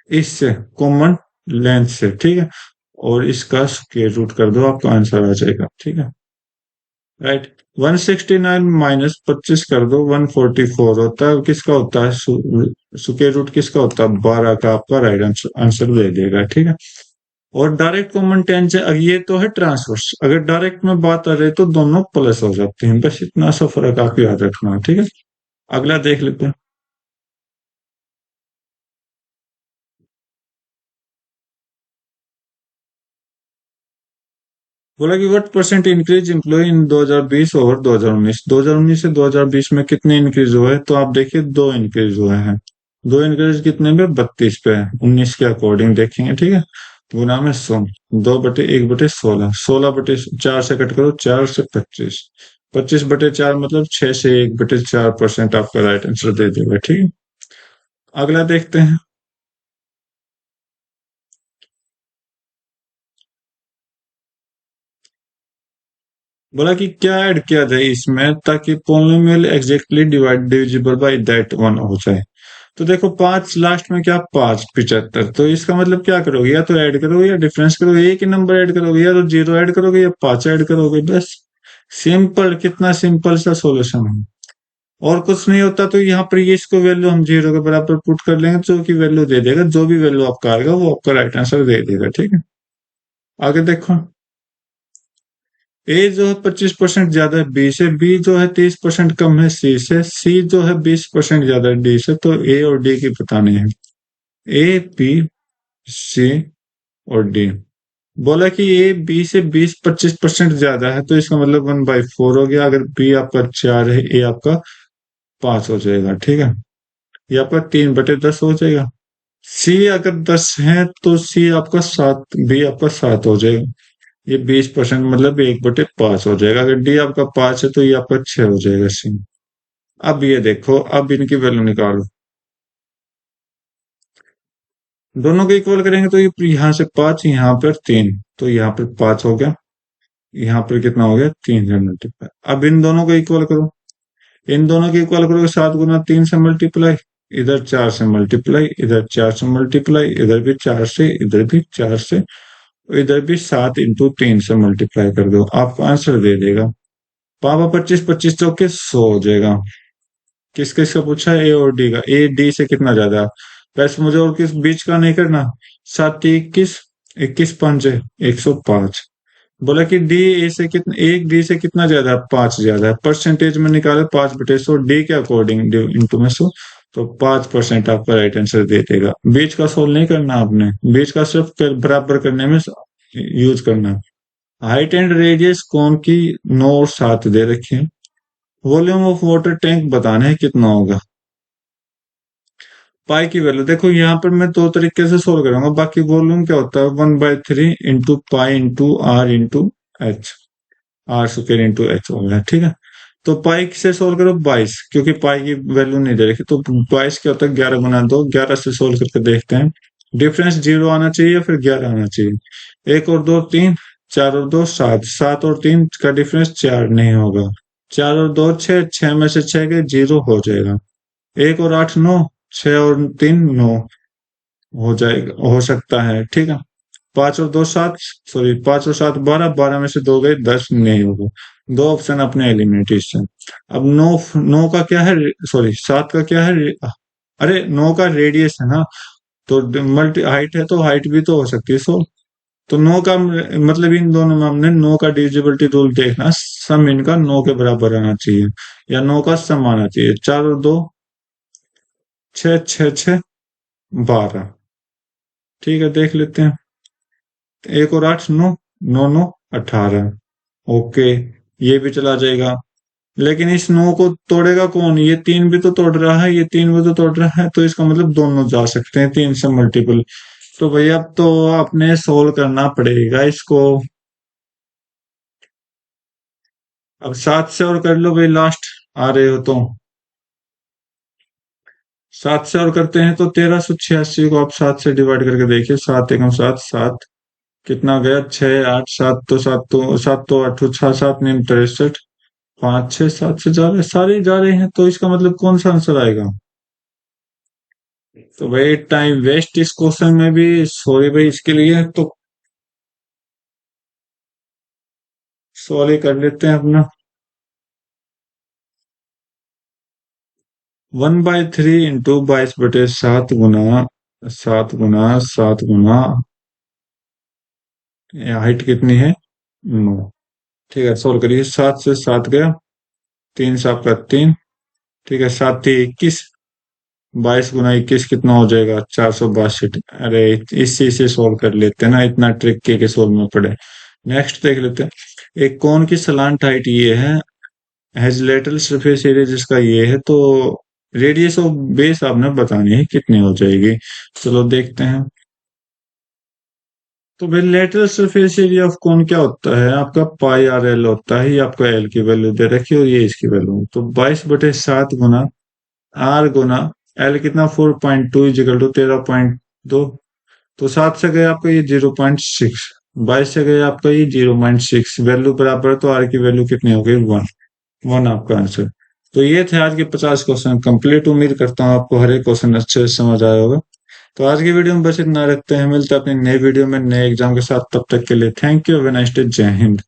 इससे कॉमन लेंथ से। ठीक है, और इसका स्क्वायर रूट कर दो, आपका आंसर आ जाएगा। ठीक है, राइट। 169 माइनस 25 कर दो, 144 होता है। किसका होता है स्क्वायर रूट, किसका होता है 12 का, आपका राइट आंसर दे देगा। ठीक है, और डायरेक्ट कॉमन टेंजेंट, ये तो है ट्रांसवर्स, अगर डायरेक्ट में बात आ रही तो दोनों प्लस हो जाते हैं, बस इतना सा फर्क आपको याद रखना है। ठीक है, अगला देख लेते हैं। बोला कि what percent increase employ in 2020 over 2019, 2019 से 2020 में कितने इंक्रीज हुए? तो आप देखिए, दो इंक्रीज हुए हैं। दो इंक्रीज कितने पे, 32 पे, 19 के अकॉर्डिंग देखेंगे। ठीक है, गुना में 100, 2/1/16, 16/4 से कट करो, 4 से 25, 25/4 मतलब 6 से 1/4% आपका राइट आंसर दे देगा। ठीक है, अगला देखते हैं। बोला कि क्या ऐड किया जाए इसमें ताकि polynomial exactly divisible by that one हो जाए। तो देखो, 5 लास्ट में क्या, 5 75, तो इसका मतलब क्या करोगे, या तो ऐड करोगे या डिफरेंस करोगे, एक ही नंबर ऐड करोगे, या तो 0 ऐड करोगे या 5 ऐड करोगे, बस। सिंपल, कितना सिंपल सा सॉल्यूशन है। और कुछ नहीं होता तो यहाँ पर ये इसको वैल्यू हम 0 के बराबर पुट कर लेंगे, जो की वैल्यू दे देगा, जो भी वैल्यू आपका आएगा वो आपका राइट आंसर दे देगा। ठीक है, आगे देखो। ए जो है 25% ज्यादा है बी से, बी जो है 30% कम है सी से, सी जो है 20% ज्यादा है डी से। तो ए और डी की बतानी है, ए बी सी और डी। बोला कि ए बी से 20 25% ज्यादा है, तो इसका मतलब 1/4 हो गया। अगर बी आपका 4 है, ए आपका 5 हो जाएगा। ठीक है, ये आपका 3/10 हो जाएगा। सी अगर 10 है तो सी आपका 7, बी आपका 7 हो जाएगा। ये 20% मतलब 1/5 हो जाएगा। अगर डी आपका 5 है तो ये आपका 6 हो जाएगा सी। अब ये देखो, अब इनकी वैल्यू निकालो, दोनों को इक्वल करेंगे तो ये यहाँ से 5, यहाँ पर 3, तो यहाँ पर 5 हो गया, यहाँ पर कितना हो गया, 3 से मल्टीप्लाई। अब इन दोनों को इक्वल करो, इन दोनों को इक्वल करोगे, 7 × 3 से मल्टीप्लाई, इधर 4 से मल्टीप्लाई, इधर 4 से मल्टीप्लाई, इधर भी 4 से, इधर भी 4 से, इधर भी 7 × 3 से मल्टीप्लाई कर दो, आपको आंसर दे देगा। पापा 25 25 चौके 100 हो जाएगा। किस किस का पूछा है, ए और डी का, ए डी से कितना ज्यादा, वैसे मुझे और किस बीच का नहीं करना। 7 21, 21 5 105। बोला कि डी ए से कितना, एक डी से कितना ज्यादा है, 5 ज्यादा है। परसेंटेज में निकाले 5/100 डी के अकॉर्डिंग इंटू में 100, तो 5% आपका राइट आंसर दे देगा। बीच का सोल्व नहीं करना आपने, बीच का सिर्फ बराबर करने में यूज करना है। हाइट एंड रेडियस कोन की 9 और 7 दे रखे हैं। वॉल्यूम ऑफ वाटर टैंक बताना है कितना होगा। पाई की वैल्यू देखो यहाँ पर मैं दो तरीके से सोल्व करूंगा। बाकी वॉल्यूम क्या होता है 1/3 into pi into r into h, r square into h हो गया, ठीक है। तो पाई से सोल्व करो 22, क्योंकि पाई की वैल्यू नहीं दे रखी, तो 22 क्या होता है 11 गुना 2, 11 से सोल्व करके देखते हैं। डिफरेंस 0 आना चाहिए या फिर 11 आना चाहिए। 1 और 2 3, 4 और 2 7, 7 और 3 का डिफरेंस 4 नहीं होगा। 4 और 2 6, 6 में से 6 के 0 हो जाएगा। 1 और 8 9, 6 और 3 9 हो जाएगा, हो सकता है, ठीक है। 5 और 2 7, सॉरी 5 और 7 12, 12 में से 2 गए 10 नहीं होगा। दो ऑप्शन अपने एलिमिनेट इससे। अब 9, 9 का क्या है, सॉरी 7 का क्या है, अरे 9 का रेडियस है ना, तो मल्टी हाइट है तो हाइट भी तो हो सकती है। सो तो 9 का मतलब इन दोनों में हमने 9 का डिविजिबिलिटी रूल देखना, सम इनका 9 के बराबर आना चाहिए या 9 का सम आना चाहिए। 4 और 2 6, 6 6 12, ठीक है देख लेते हैं। 1 और 8 9, 9 9 18, ओके ये भी चला जाएगा। लेकिन इस 9 को तोड़ेगा कौन, ये 3 भी तो तोड़ रहा है, ये 3 भी तो तोड़ रहा है, तो इसका मतलब दोनों जा सकते हैं 3 से मल्टीपल। तो भैया अब तो आपने सोल्व करना पड़ेगा इसको। अब 7 से और कर लो भाई, लास्ट आ रहे हो तो। 7 से और करते हैं तो 1386 को आप 7 से डिवाइड करके देखिए। 7 एकम 7, 7 कितना गया 6 8, 7 तो 7 तो 7 तो 8 6 7 नीम 63, 5 6 7 से जा रहे सारे जा रहे हैं, तो इसका मतलब कौन सा आंसर आएगा। तो भाई टाइम वेस्ट इस क्वेश्चन में भी, सॉरी भाई इसके लिए, तो सॉल्व कर लेते हैं अपना। 1/3 इंटू 22/7 गुना 7 गुना हाइट कितनी है 9, ठीक है सोल्व करिए। 7 से 7 गया, 3 से आपका 3, ठीक है 7 थी 21, 22 गुना 21 कितना हो जाएगा 462। अरे इसी से सोल्व कर लेते हैं ना, इतना ट्रिक के सोल्व में पड़े। नेक्स्ट देख लेते हैं। एक कोन की सलांट हाइट ये है, हैज लेटरल सरफेस एरिया जिसका ये है, तो रेडियस ऑफ बेस आपने बतानी है कितनी हो जाएगी। चलो देखते हैं। तो भाई lateral surface area of cone क्या होता है आपका, पाई आर एल होता है। ये आपको एल की वैल्यू दे रखी है और ये इसकी वैल्यू, तो 22/7 गुना आर गुना एल कितना 4.2 इजिकल टू 13.2। तो 7 से गए आपका ये 0.6, 22 से गए आपका ये 0.6, वैल्यू बराबर है, तो आर की वैल्यू कितनी हो गई 1, 1 आपका आंसर। तो ये थे आज के 50 क्वेश्चन कंप्लीट। उम्मीद करता हूँ आपको हर एक क्वेश्चन अच्छे से समझ आया होगा। तो आज की वीडियो में बस इतना रखते हैं, मिलते हैं अपनी नई वीडियो में नए एग्जाम के साथ। तब तक के लिए thank you, have a nice day, जय हिंद।